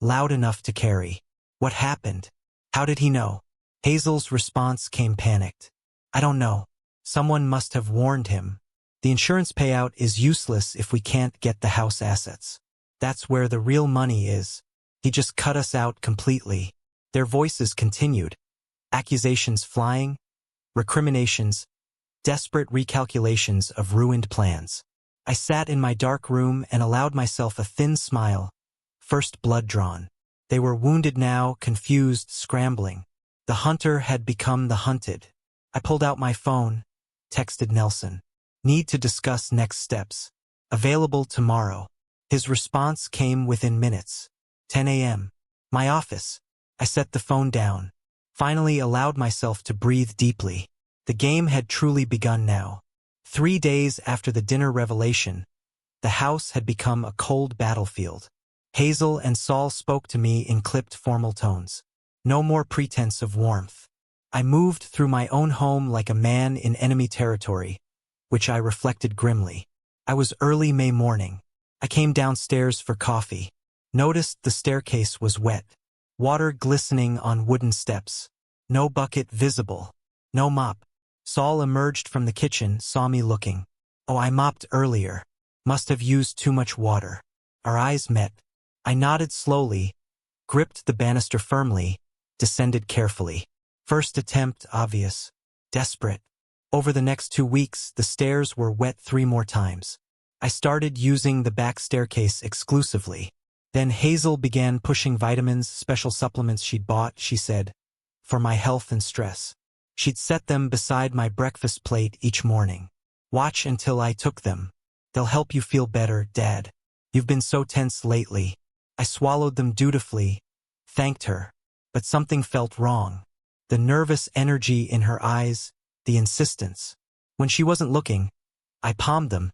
loud enough to carry. What happened? How did he know? Hazel's response came panicked. I don't know. Someone must have warned him. The insurance payout is useless if we can't get the house assets. That's where the real money is. He just cut us out completely. Their voices continued. Accusations flying, recriminations, desperate recalculations of ruined plans. I sat in my dark room and allowed myself a thin smile. First blood drawn. They were wounded now, confused, scrambling. The hunter had become the hunted. I pulled out my phone, texted Nelson. Need to discuss next steps. Available tomorrow. His response came within minutes. 10 a.m. My office. I set the phone down. Finally allowed myself to breathe deeply. The game had truly begun now. 3 days after the dinner revelation, the house had become a cold battlefield. Hazel and Saul spoke to me in clipped formal tones. No more pretense of warmth. I moved through my own home like a man in enemy territory, which I reflected grimly. I was early May morning. I came downstairs for coffee. Noticed the staircase was wet. Water glistening on wooden steps. No bucket visible. No mop. Saul emerged from the kitchen, saw me looking. Oh, I mopped earlier. Must have used too much water. Our eyes met. I nodded slowly, gripped the banister firmly, descended carefully. First attempt obvious. Desperate. Over the next 2 weeks, the stairs were wet 3 more times. I started using the back staircase exclusively. Then Hazel began pushing vitamins, special supplements she'd bought, she said, for my health and stress. She'd set them beside my breakfast plate each morning. Watch until I took them. They'll help you feel better, Dad. You've been so tense lately. I swallowed them dutifully, thanked her. But something felt wrong. The nervous energy in her eyes, the insistence. When she wasn't looking, I palmed them,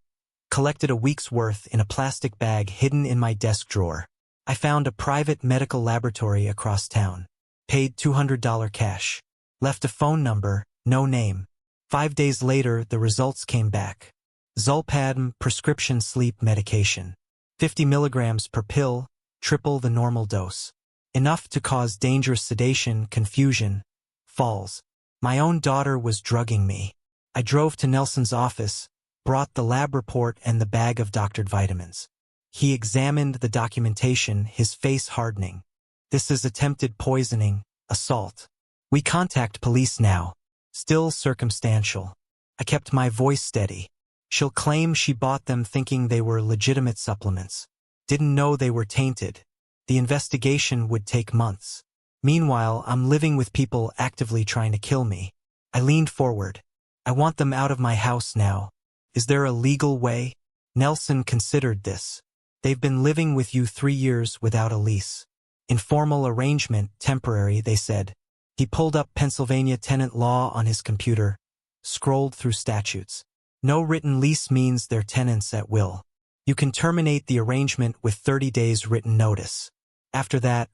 collected a week's worth in a plastic bag hidden in my desk drawer. I found a private medical laboratory across town. Paid $200 cash. Left a phone number, no name. 5 days later, the results came back. Zolpidem prescription sleep medication. 50 milligrams per pill, triple the normal dose. Enough to cause dangerous sedation, confusion, falls. My own daughter was drugging me. I drove to Nelson's office, brought the lab report and the bag of doctored vitamins. He examined the documentation, his face hardening. This is attempted poisoning, assault. We contact police now. Still circumstantial. I kept my voice steady. She'll claim she bought them thinking they were legitimate supplements. Didn't know they were tainted. The investigation would take months. Meanwhile, I'm living with people actively trying to kill me. I leaned forward. I want them out of my house now. Is there a legal way? Nelson considered this. They've been living with you 3 years without a lease. Informal arrangement, temporary, they said. He pulled up Pennsylvania tenant law on his computer, scrolled through statutes. No written lease means they're tenants at will. You can terminate the arrangement with 30 days written notice. After that,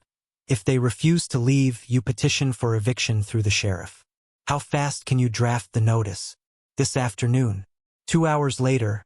if they refuse to leave, you petition for eviction through the sheriff. How fast can you draft the notice? This afternoon. 2 hours later,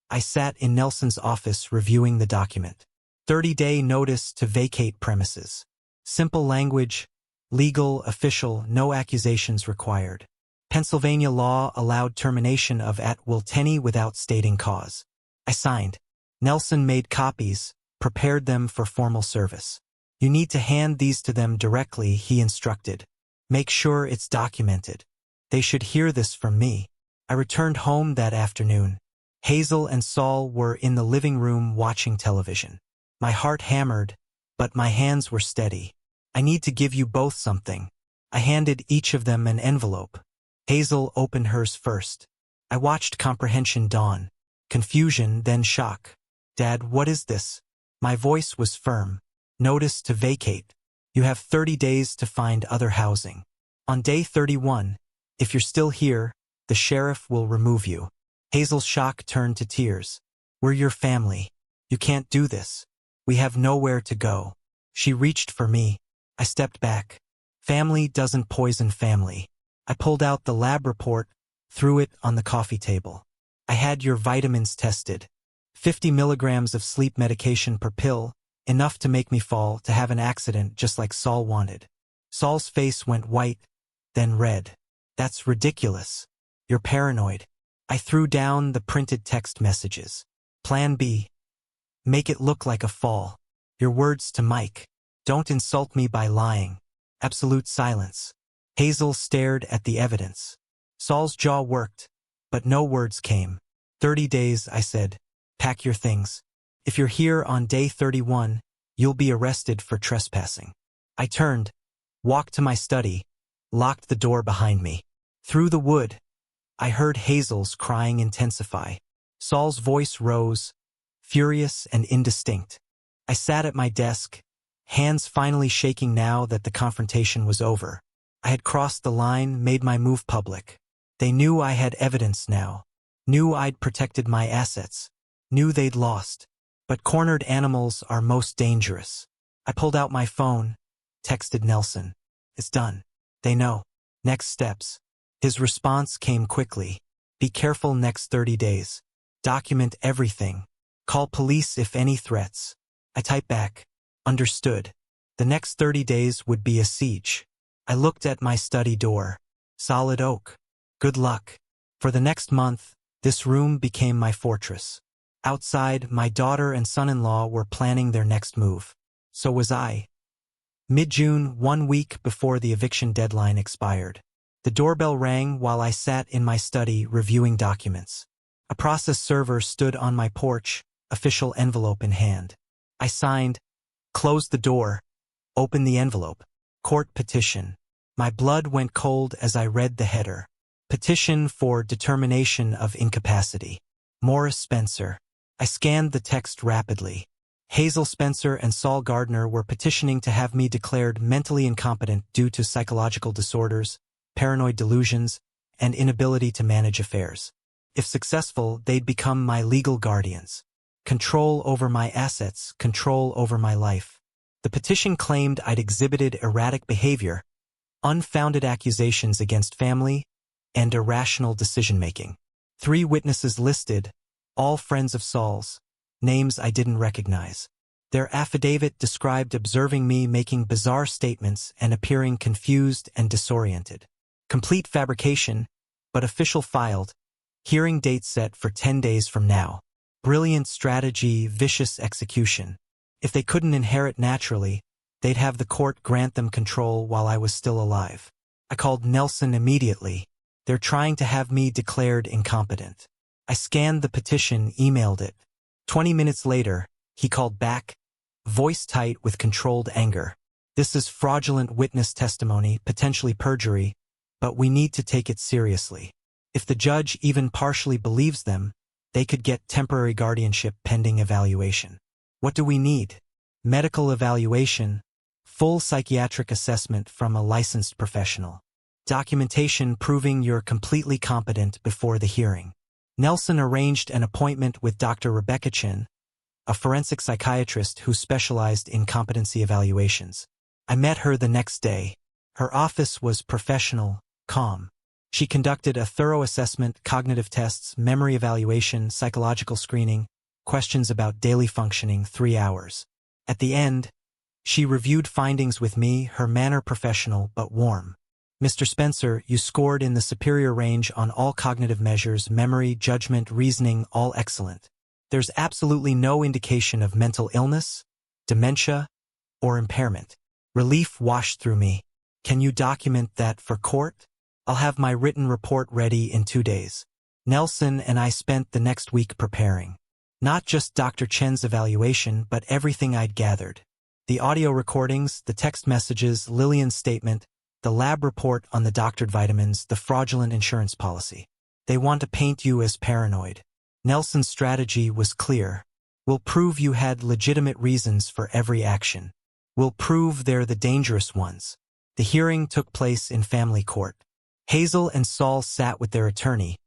I sat in Nelson's office reviewing the document. 30-day notice to vacate premises. Simple language, legal, official, no accusations required. Pennsylvania law allowed termination of at-will tenure without stating cause. I signed. Nelson made copies, prepared them for formal service. You need to hand these to them directly, he instructed. Make sure it's documented. They should hear this from me. I returned home that afternoon. Hazel and Saul were in the living room watching television. My heart hammered, but my hands were steady. I need to give you both something. I handed each of them an envelope. Hazel opened hers first. I watched comprehension dawn. Confusion, then shock. Dad, what is this? My voice was firm. Notice to vacate. You have 30 days to find other housing. On day 31, if you're still here, the sheriff will remove you. Hazel's shock turned to tears. We're your family. You can't do this. We have nowhere to go. She reached for me. I stepped back. Family doesn't poison family. I pulled out the lab report, threw it on the coffee table. I had your vitamins tested. 50 milligrams of sleep medication per pill, enough to make me fall, to have an accident just like Saul wanted. Saul's face went white, then red. That's ridiculous. You're paranoid. I threw down the printed text messages. Plan B. Make it look like a fall. Your words to Mike. Don't insult me by lying. Absolute silence. Hazel stared at the evidence. Saul's jaw worked, but no words came. 30 days, I said. Pack your things. If you're here on day 31, you'll be arrested for trespassing. I turned, walked to my study, locked the door behind me. Through the wood, I heard Hazel's crying intensify. Saul's voice rose, furious and indistinct. I sat at my desk, hands finally shaking now that the confrontation was over. I had crossed the line, made my move public. They knew I had evidence now, knew I'd protected my assets, knew they'd lost. But cornered animals are most dangerous. I pulled out my phone, texted Nelson. It's done. They know. Next steps. His response came quickly. Be careful next 30 days. Document everything. Call police if any threats. I typed back. Understood. The next 30 days would be a siege. I looked at my study door. Solid oak. Good luck. For the next month, this room became my fortress. Outside, my daughter and son-in-law were planning their next move. So was I. Mid-June, 1 week before the eviction deadline expired. The doorbell rang while I sat in my study reviewing documents. A process server stood on my porch, official envelope in hand. I signed, closed the door, opened the envelope. Court petition. My blood went cold as I read the header. Petition for determination of incapacity. Morris Spencer. I scanned the text rapidly. Hazel Spencer and Saul Gardner were petitioning to have me declared mentally incompetent due to psychological disorders, paranoid delusions, and inability to manage affairs. If successful, they'd become my legal guardians. Control over my assets, control over my life. The petition claimed I'd exhibited erratic behavior, unfounded accusations against family, and irrational decision-making. 3 witnesses listed, all friends of Saul's, names I didn't recognize. Their affidavit described observing me making bizarre statements and appearing confused and disoriented. Complete fabrication, but official filed. Hearing date set for 10 days from now. Brilliant strategy, vicious execution. If they couldn't inherit naturally, they'd have the court grant them control while I was still alive. I called Nelson immediately. They're trying to have me declared incompetent. I scanned the petition, emailed it. 20 minutes later, he called back, voice tight with controlled anger. This is fraudulent witness testimony, potentially perjury, but we need to take it seriously. If the judge even partially believes them, they could get temporary guardianship pending evaluation. What do we need? Medical evaluation, full psychiatric assessment from a licensed professional. Documentation proving you're completely competent before the hearing. Nelson arranged an appointment with Dr. Rebecca Chin, a forensic psychiatrist who specialized in competency evaluations. I met her the next day. Her office was professional, calm. She conducted a thorough assessment, cognitive tests, memory evaluation, psychological screening, questions about daily functioning, 3 hours. At the end, she reviewed findings with me, her manner professional but warm. Mr. Spencer, you scored in the superior range on all cognitive measures, memory, judgment, reasoning, all excellent. There's absolutely no indication of mental illness, dementia, or impairment. Relief washed through me. Can you document that for court? I'll have my written report ready in 2 days. Nelson and I spent the next week preparing. Not just Dr. Chen's evaluation, but everything I'd gathered. The audio recordings, the text messages, Lillian's statement, the lab report on the doctored vitamins, the fraudulent insurance policy. They want to paint you as paranoid. Nelson's strategy was clear. We'll prove you had legitimate reasons for every action. We'll prove they're the dangerous ones. The hearing took place in family court. Hazel and Saul sat with their attorney,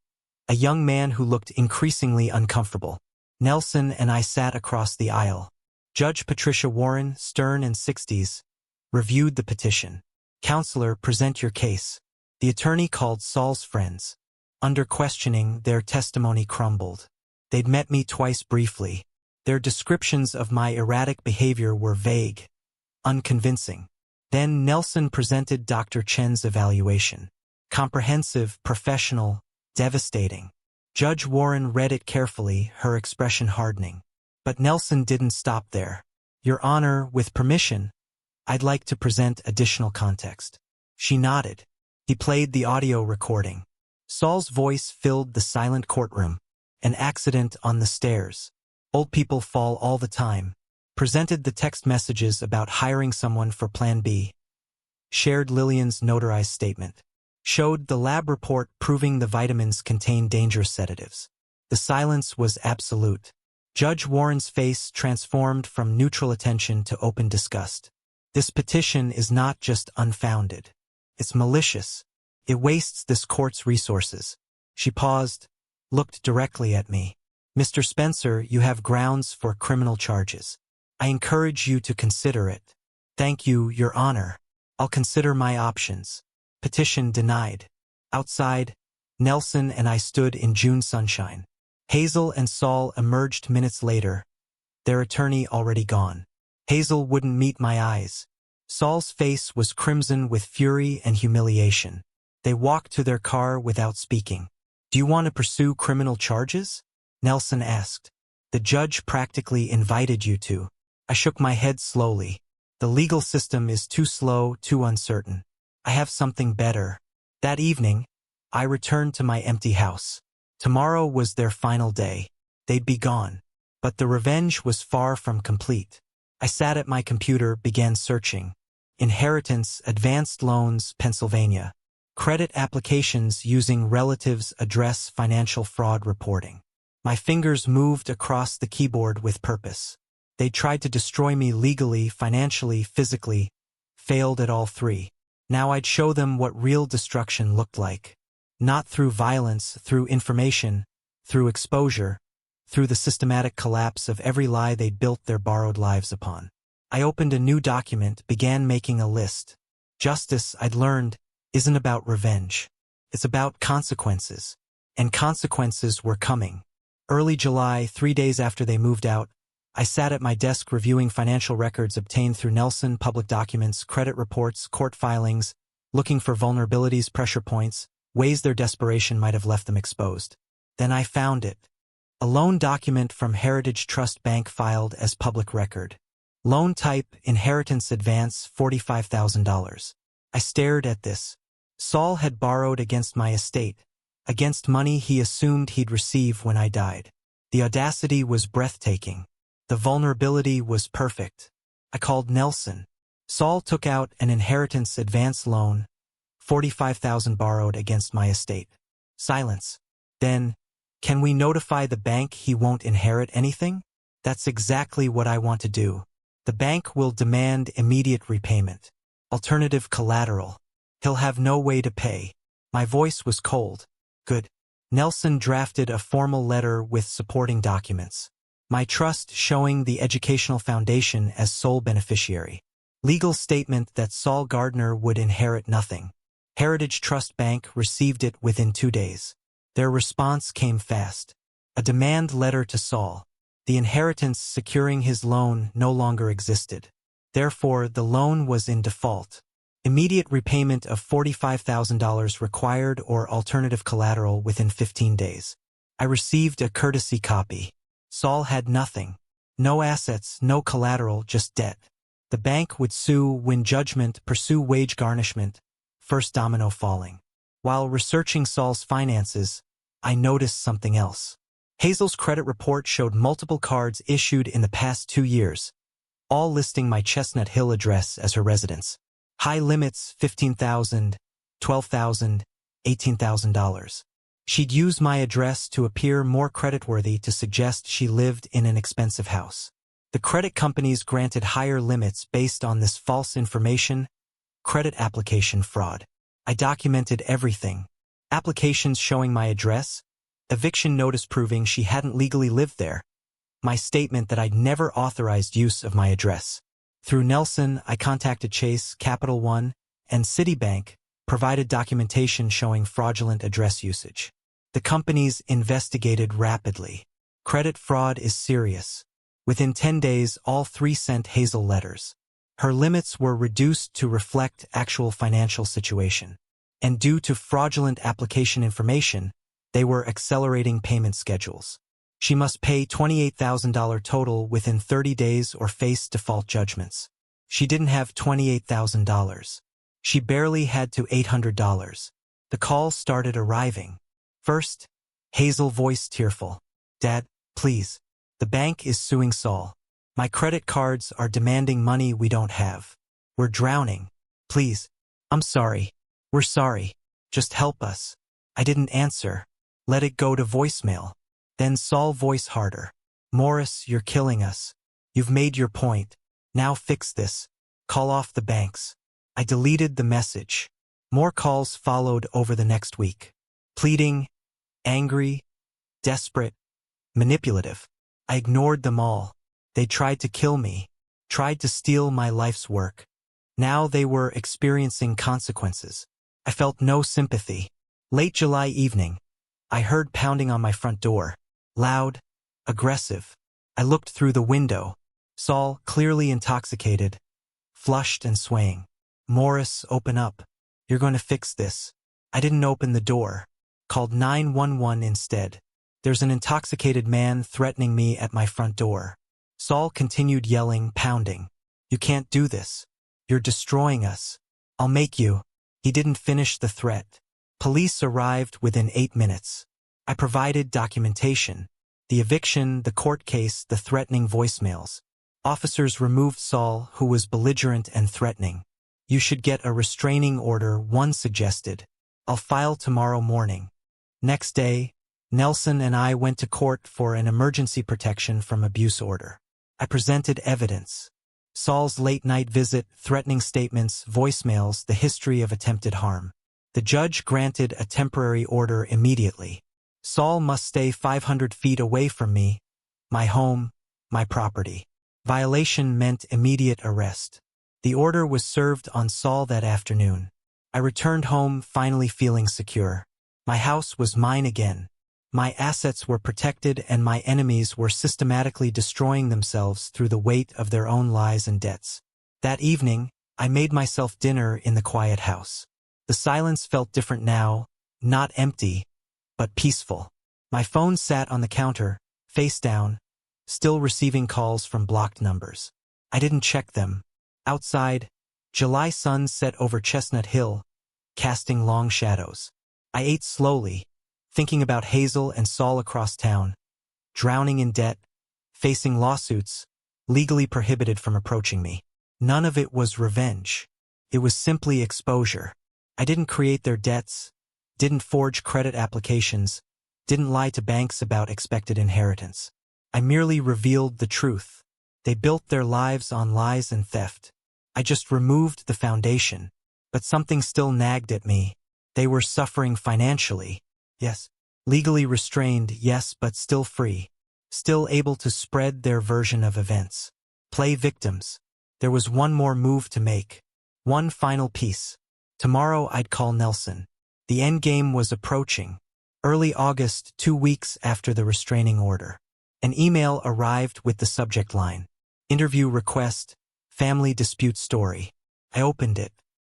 a young man who looked increasingly uncomfortable. Nelson and I sat across the aisle. Judge Patricia Warren, stern and 60s, reviewed the petition. Counselor, present your case. The attorney called Saul's friends. Under questioning, their testimony crumbled. They'd met me twice briefly. Their descriptions of my erratic behavior were vague, unconvincing. Then Nelson presented Dr. Chen's evaluation. Comprehensive, professional, devastating. Judge Warren read it carefully, her expression hardening. But Nelson didn't stop there. Your Honor, with permission, I'd like to present additional context. She nodded. He played the audio recording. Saul's voice filled the silent courtroom. An accident on the stairs. Old people fall all the time. Presented the text messages about hiring someone for Plan B. Shared Lillian's notarized statement. Showed the lab report proving the vitamins contain dangerous sedatives. The silence was absolute. Judge Warren's face transformed from neutral attention to open disgust. This petition is not just unfounded. It's malicious. It wastes this court's resources. She paused, looked directly at me. Mr. Spencer, you have grounds for criminal charges. I encourage you to consider it. Thank you, Your Honor. I'll consider my options. Petition denied. Outside, Nelson and I stood in June sunshine. Hazel and Saul emerged minutes later, their attorney already gone. Hazel wouldn't meet my eyes. Saul's face was crimson with fury and humiliation. They walked to their car without speaking. Do you want to pursue criminal charges? Nelson asked. The judge practically invited you to. I shook my head slowly. The legal system is too slow, too uncertain. I have something better. That evening, I returned to my empty house. Tomorrow was their final day. They'd be gone. But the revenge was far from complete. I sat at my computer, began searching. Inheritance, advanced loans, Pennsylvania. Credit applications using relatives' address, financial fraud reporting. My fingers moved across the keyboard with purpose. They tried to destroy me legally, financially, physically. Failed at all three. Now I'd show them what real destruction looked like. Not through violence, through information, through exposure, through the systematic collapse of every lie they'd built their borrowed lives upon. I opened a new document, began making a list. Justice, I'd learned, isn't about revenge. It's about consequences. And consequences were coming. Early July, 3 days after they moved out, I sat at my desk reviewing financial records obtained through Nelson, public documents, credit reports, court filings, looking for vulnerabilities, pressure points, ways their desperation might have left them exposed. Then I found it. A loan document from Heritage Trust Bank filed as public record. Loan type, inheritance advance, $45,000. I stared at this. Saul had borrowed against my estate, against money he assumed he'd receive when I died. The audacity was breathtaking. The vulnerability was perfect. I called Nelson. Saul took out an inheritance advance loan, $45,000 borrowed against my estate. Silence. Then, can we notify the bank he won't inherit anything? That's exactly what I want to do. The bank will demand immediate repayment. Alternative collateral. He'll have no way to pay. My voice was cold. Good. Nelson drafted a formal letter with supporting documents. My trust showing the educational foundation as sole beneficiary. Legal statement that Saul Gardner would inherit nothing. Heritage Trust Bank received it within 2 days. Their response came fast. A demand letter to Saul. The inheritance securing his loan no longer existed. Therefore, the loan was in default. Immediate repayment of $45,000 required or alternative collateral within 15 days. I received a courtesy copy. Saul had nothing. No assets, no collateral, just debt. The bank would sue, win judgment, pursue wage garnishment. First domino falling. While researching Saul's finances, I noticed something else. Hazel's credit report showed multiple cards issued in the past 2 years, all listing my Chestnut Hill address as her residence. High limits, $15,000, $12,000, $18,000. She'd use my address to appear more creditworthy to suggest she lived in an expensive house. The credit companies granted higher limits based on this false information, credit application fraud. I documented everything. Applications showing my address, eviction notice proving she hadn't legally lived there, my statement that I'd never authorized use of my address. Through Nelson, I contacted Chase, Capital One, and Citibank, provided documentation showing fraudulent address usage. The companies investigated rapidly. Credit fraud is serious. Within 10 days, all three sent Hazel letters. Her limits were reduced to reflect actual financial situation. And due to fraudulent application information, they were accelerating payment schedules. She must pay $28,000 total within 30 days or face default judgments. She didn't have $28,000. She barely had to $800. The calls started arriving. First, Hazel voice tearful. Dad, please. The bank is suing Saul. My credit cards are demanding money we don't have. We're drowning. Please. I'm sorry. We're sorry. Just help us. I didn't answer. Let it go to voicemail. Then Saul voice harder. Morris, you're killing us. You've made your point. Now fix this. Call off the banks. I deleted the message. More calls followed over the next week. Pleading, angry, desperate, manipulative. I ignored them all. They tried to kill me, tried to steal my life's work. Now they were experiencing consequences. I felt no sympathy. Late July evening, I heard pounding on my front door. Loud, aggressive. I looked through the window. Saul, clearly intoxicated, flushed and swaying. Morris, open up. You're going to fix this. I didn't open the door. Called 911 instead. There's an intoxicated man threatening me at my front door. Saul continued yelling, pounding. You can't do this. You're destroying us. I'll make you. He didn't finish the threat. Police arrived within 8 minutes. I provided documentation. The eviction, the court case, the threatening voicemails. Officers removed Saul, who was belligerent and threatening. You should get a restraining order, one suggested. I'll file tomorrow morning. Next day, Nelson and I went to court for an emergency protection from abuse order. I presented evidence. Saul's late-night visit, threatening statements, voicemails, the history of attempted harm. The judge granted a temporary order immediately. Saul must stay 500 feet away from me, my home, my property. Violation meant immediate arrest. The order was served on Saul that afternoon. I returned home, finally feeling secure. My house was mine again. My assets were protected and my enemies were systematically destroying themselves through the weight of their own lies and debts. That evening, I made myself dinner in the quiet house. The silence felt different now, not empty, but peaceful. My phone sat on the counter, face down, still receiving calls from blocked numbers. I didn't check them. Outside, July sun set over Chestnut Hill, casting long shadows. I ate slowly, thinking about Hazel and Saul across town, drowning in debt, facing lawsuits, legally prohibited from approaching me. None of it was revenge. It was simply exposure. I didn't create their debts, didn't forge credit applications, didn't lie to banks about expected inheritance. I merely revealed the truth. They built their lives on lies and theft. I just removed the foundation, but something still nagged at me. They were suffering financially. Yes. Legally restrained, yes, but still free. Still able to spread their version of events. Play victims. There was one more move to make. One final piece. Tomorrow I'd call Nelson. The endgame was approaching. Early August, 2 weeks after the restraining order. An email arrived with the subject line. Interview request, family dispute story. I opened it.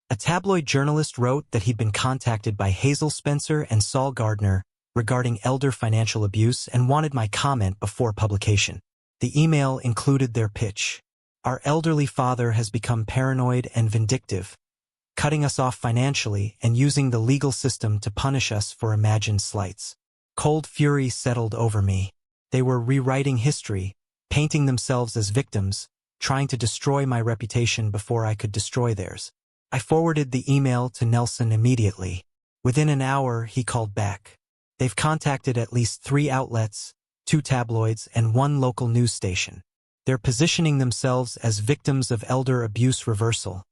A tabloid journalist wrote that he'd been contacted by Hazel Spencer and Saul Gardner regarding elder financial abuse and wanted my comment before publication. The email included their pitch. Our elderly father has become paranoid and vindictive, cutting us off financially and using the legal system to punish us for imagined slights. Cold fury settled over me. They were rewriting history, painting themselves as victims, trying to destroy my reputation before I could destroy theirs. I forwarded the email to Nelson immediately. Within an hour, he called back. They've contacted at least 3 outlets, 2 tabloids, and 1 local news station. They're positioning themselves as victims of elder abuse reversal,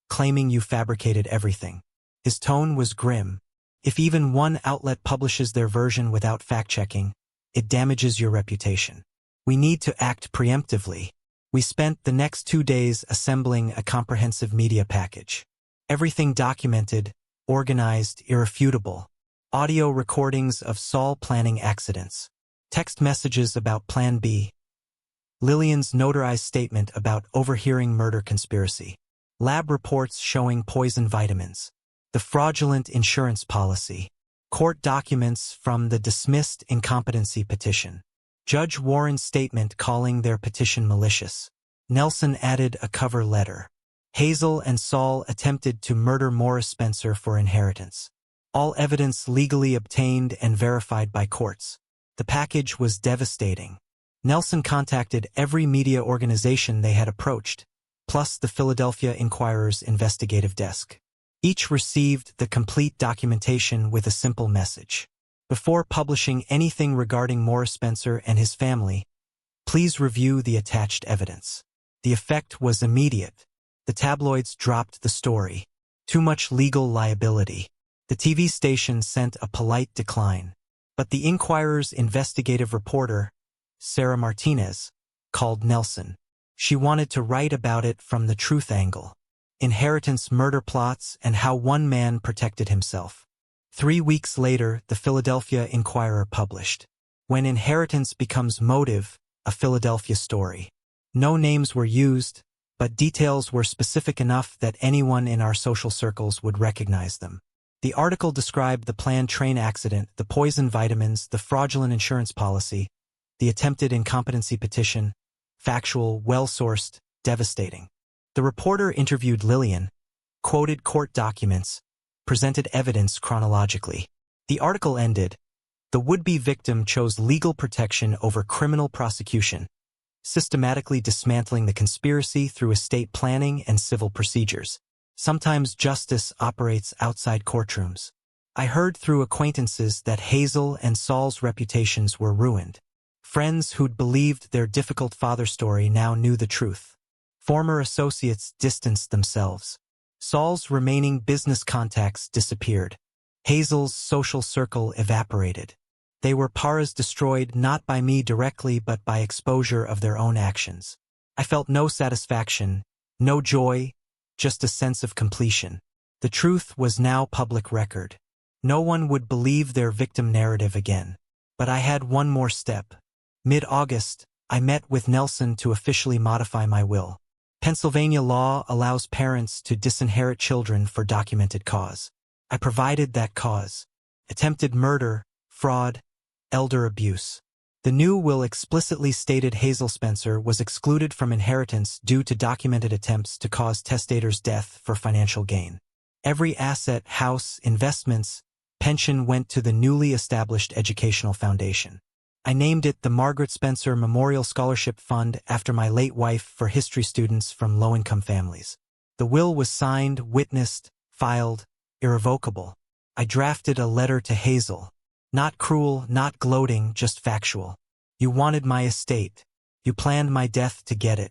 claiming you fabricated everything. His tone was grim. If even one outlet publishes their version without fact-checking, it damages your reputation. We need to act preemptively. We spent the next 2 days assembling a comprehensive media package. Everything documented, organized, irrefutable. Audio recordings of Saul planning accidents. Text messages about Plan B. Lillian's notarized statement about overhearing murder conspiracy. Lab reports showing poison vitamins. The fraudulent insurance policy. Court documents from the dismissed incompetency petition. Judge Warren's statement calling their petition malicious. Nelson added a cover letter. Hazel and Saul attempted to murder Morris Spencer for inheritance. All evidence legally obtained and verified by courts. The package was devastating. Nelson contacted every media organization they had approached, plus the Philadelphia Inquirer's investigative desk. Each received the complete documentation with a simple message. Before publishing anything regarding Morris Spencer and his family, please review the attached evidence. The effect was immediate. The tabloids dropped the story. Too much legal liability. The TV station sent a polite decline. But the Inquirer's investigative reporter, Sarah Martinez, called Nelson. She wanted to write about it from the truth angle. Inheritance murder plots and how one man protected himself. 3 weeks later, the Philadelphia Inquirer published. When inheritance becomes motive, a Philadelphia story. No names were used, but details were specific enough that anyone in our social circles would recognize them. The article described the planned train accident, the poison vitamins, the fraudulent insurance policy, the attempted incompetency petition, factual, well-sourced, devastating. The reporter interviewed Lillian, quoted court documents, presented evidence chronologically. The article ended, the would-be victim chose legal protection over criminal prosecution, systematically dismantling the conspiracy through estate planning and civil procedures. Sometimes justice operates outside courtrooms. I heard through acquaintances that Hazel and Saul's reputations were ruined. Friends who'd believed their difficult father story now knew the truth. Former associates distanced themselves. Saul's remaining business contacts disappeared. Hazel's social circle evaporated. They were paras destroyed not by me directly but by exposure of their own actions. I felt no satisfaction, no joy, just a sense of completion. The truth was now public record. No one would believe their victim narrative again. But I had one more step. Mid-August, I met with Nelson to officially modify my will. Pennsylvania law allows parents to disinherit children for documented cause. I provided that cause. Attempted murder, fraud, elder abuse. The new will explicitly stated Hazel Spencer was excluded from inheritance due to documented attempts to cause testator's death for financial gain. Every asset, house, investments, pension went to the newly established educational foundation. I named it the Margaret Spencer Memorial Scholarship Fund after my late wife for history students from low-income families. The will was signed, witnessed, filed, irrevocable. I drafted a letter to Hazel. Not cruel, not gloating, just factual. You wanted my estate. You planned my death to get it.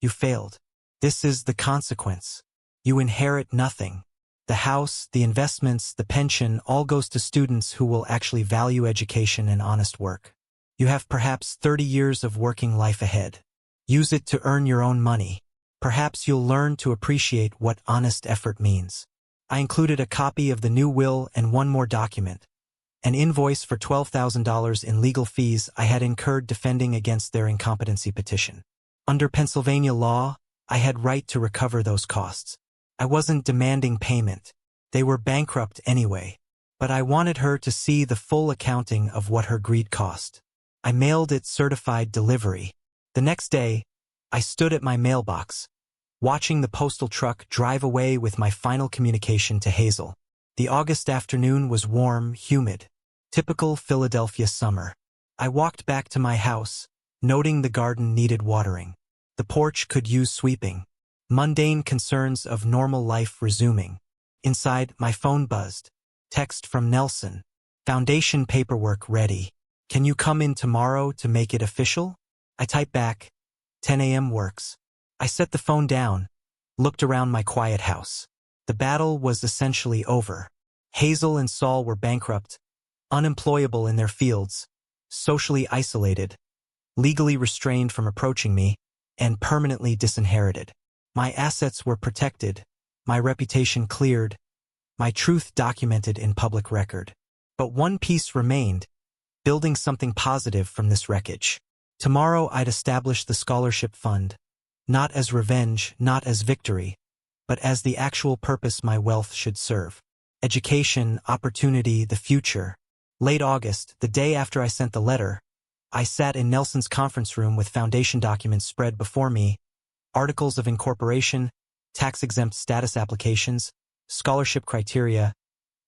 You failed. This is the consequence. You inherit nothing. The house, the investments, the pension all goes to students who will actually value education and honest work. You have perhaps 30 years of working life ahead. Use it to earn your own money. Perhaps you'll learn to appreciate what honest effort means. I included a copy of the new will and one more document. An invoice for $12,000 in legal fees I had incurred defending against their incompetency petition. Under Pennsylvania law, I had right to recover those costs. I wasn't demanding payment. They were bankrupt anyway. But I wanted her to see the full accounting of what her greed cost. I mailed it certified delivery. The next day, I stood at my mailbox, watching the postal truck drive away with my final communication to Hazel. The August afternoon was warm, humid. Typical Philadelphia summer. I walked back to my house, noting the garden needed watering. The porch could use sweeping. Mundane concerns of normal life resuming. Inside, my phone buzzed. Text from Nelson. Foundation paperwork ready. Can you come in tomorrow to make it official? I typed back, 10 a.m. works. I set the phone down, looked around my quiet house. The battle was essentially over. Hazel and Saul were bankrupt, unemployable in their fields, socially isolated. legally restrained from approaching me, and permanently disinherited. My assets were protected, my reputation cleared, my truth documented in public record. But one piece remained, building something positive from this wreckage. Tomorrow I'd establish the scholarship fund, not as revenge, not as victory, but as the actual purpose my wealth should serve. Education, opportunity, the future. Late August, the day after I sent the letter, I sat in Nelson's conference room with foundation documents spread before me, articles of incorporation, tax-exempt status applications, scholarship criteria,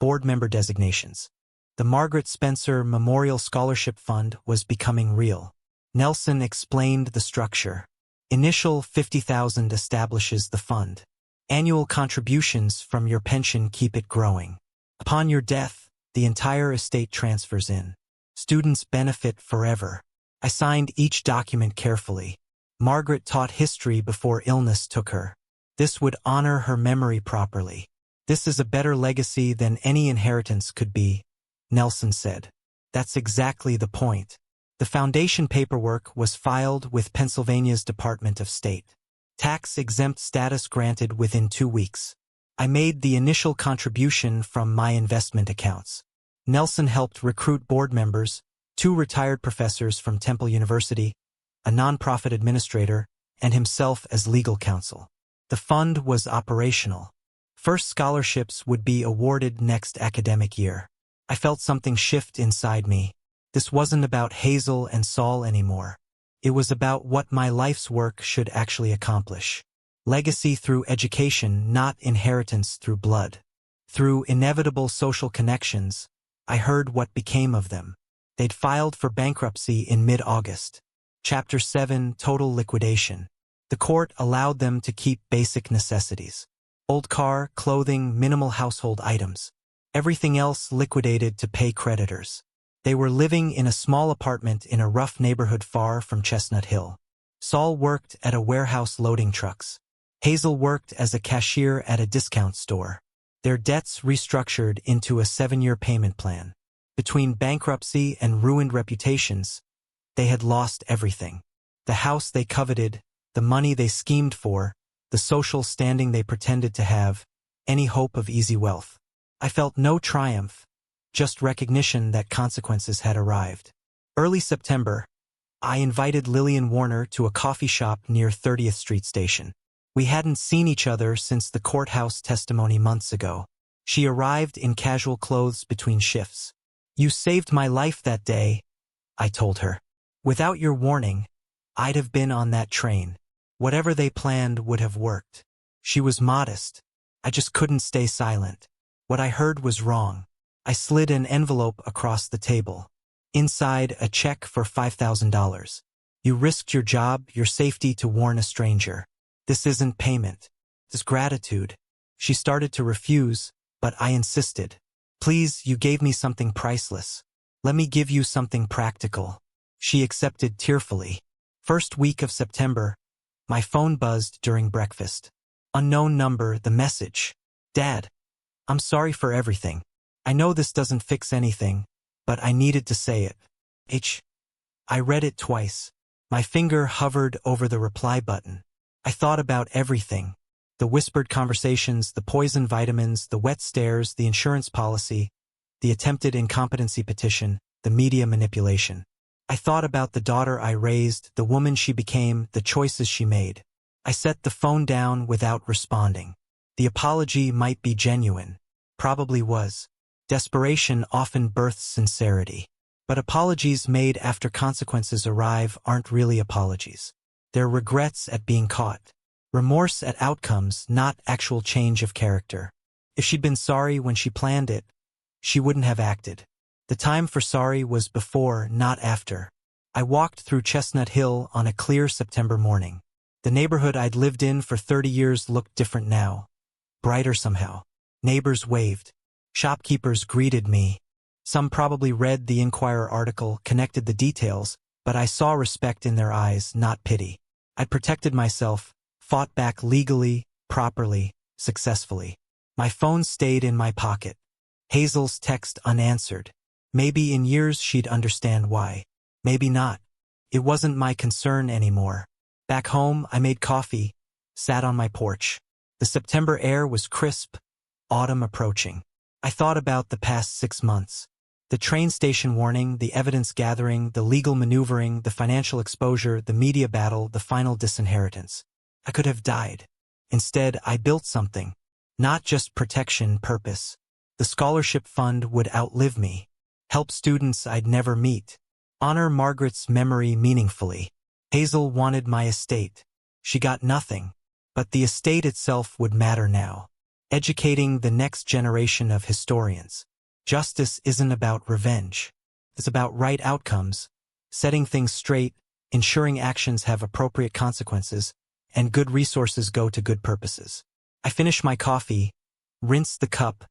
board member designations. The Margaret Spencer Memorial Scholarship Fund was becoming real. Nelson explained the structure. Initial $50,000 establishes the fund. Annual contributions from your pension keep it growing. Upon your death, the entire estate transfers in. Students benefit forever. I signed each document carefully. Margaret taught history before illness took her. This would honor her memory properly. This is a better legacy than any inheritance could be, Nelson said. That's exactly the point. The foundation paperwork was filed with Pennsylvania's Department of State. Tax-exempt status granted within 2 weeks. I made the initial contribution from my investment accounts. Nelson helped recruit board members, 2 retired professors from Temple University, a nonprofit administrator, and himself as legal counsel. The fund was operational. First scholarships would be awarded next academic year. I felt something shift inside me. This wasn't about Hazel and Saul anymore. It was about what my life's work should actually accomplish. Legacy through education, not inheritance through blood. Through inevitable social connections, I heard what became of them. They'd filed for bankruptcy in mid-August. Chapter 7, Total Liquidation. The court allowed them to keep basic necessities. Old car, clothing, minimal household items. Everything else liquidated to pay creditors. They were living in a small apartment in a rough neighborhood far from Chestnut Hill. Saul worked at a warehouse loading trucks. Hazel worked as a cashier at a discount store. Their debts restructured into a 7-year payment plan. Between bankruptcy and ruined reputations, they had lost everything. The house they coveted, the money they schemed for, the social standing they pretended to have, any hope of easy wealth. I felt no triumph, just recognition that consequences had arrived. Early September, I invited Lillian Warner to a coffee shop near 30th Street Station. We hadn't seen each other since the courthouse testimony months ago. She arrived in casual clothes between shifts. "You saved my life that day," I told her. "Without your warning, I'd have been on that train. Whatever they planned would have worked." She was modest. I just couldn't stay silent. What I heard was wrong. I slid an envelope across the table. Inside, a check for $5,000. "You risked your job, your safety to warn a stranger. This isn't payment. This is gratitude." She started to refuse, but I insisted. "Please, you gave me something priceless. Let me give you something practical." She accepted tearfully. First week of September, my phone buzzed during breakfast. Unknown number, the message. "Dad, I'm sorry for everything. I know this doesn't fix anything, but I needed to say it. I read it twice. My finger hovered over the reply button. I thought about everything. The whispered conversations, the poison vitamins, the wet stares, the insurance policy, the attempted incompetency petition, the media manipulation. I thought about the daughter I raised, the woman she became, the choices she made. I set the phone down without responding. The apology might be genuine. Probably was. Desperation often births sincerity. But apologies made after consequences arrive aren't really apologies. They're regrets at being caught. Remorse at outcomes, not actual change of character. If she'd been sorry when she planned it, she wouldn't have acted. The time for sorry was before, not after. I walked through Chestnut Hill on a clear September morning. The neighborhood I'd lived in for 30 years looked different now. Brighter somehow. Neighbors waved. Shopkeepers greeted me. Some probably read the Inquirer article, connected the details, but I saw respect in their eyes, not pity. I'd protected myself, fought back legally, properly, successfully. My phone stayed in my pocket. Hazel's text unanswered. Maybe in years she'd understand why. Maybe not. It wasn't my concern anymore. Back home, I made coffee, sat on my porch. The September air was crisp, autumn approaching. I thought about the past 6 months. The train station warning, the evidence gathering, the legal maneuvering, the financial exposure, the media battle, the final disinheritance. I could have died. Instead, I built something. Not just protection, purpose. The scholarship fund would outlive me. Help students I'd never meet. Honor Margaret's memory meaningfully. Hazel wanted my estate. She got nothing. But the estate itself would matter now. Educating the next generation of historians. Justice isn't about revenge. It's about right outcomes, setting things straight, ensuring actions have appropriate consequences, and good resources go to good purposes. I finish my coffee, rinse the cup,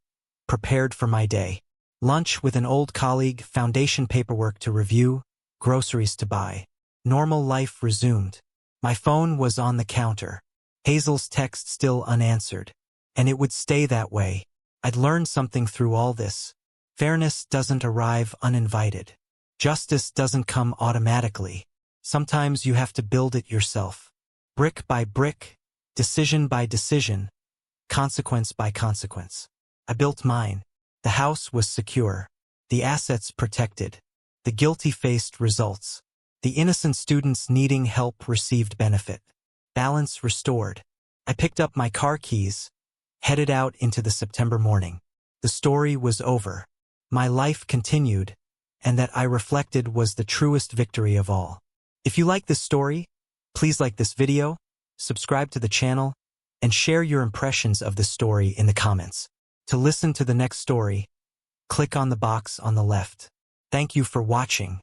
prepared for my day. Lunch with an old colleague, foundation paperwork to review, groceries to buy. Normal life resumed. My phone was on the counter. Hazel's text still unanswered. And it would stay that way. I'd learned something through all this. Fairness doesn't arrive uninvited. Justice doesn't come automatically. Sometimes you have to build it yourself. Brick by brick, decision by decision, consequence by consequence. I built mine. The house was secure. The assets protected. The guilty faced results. The innocent students needing help received benefit. Balance restored. I picked up my car keys, headed out into the September morning. The story was over. My life continued, and that I reflected was the truest victory of all. If you like this story, please like this video, subscribe to the channel, and share your impressions of the story in the comments. To listen to the next story, click on the box on the left. Thank you for watching.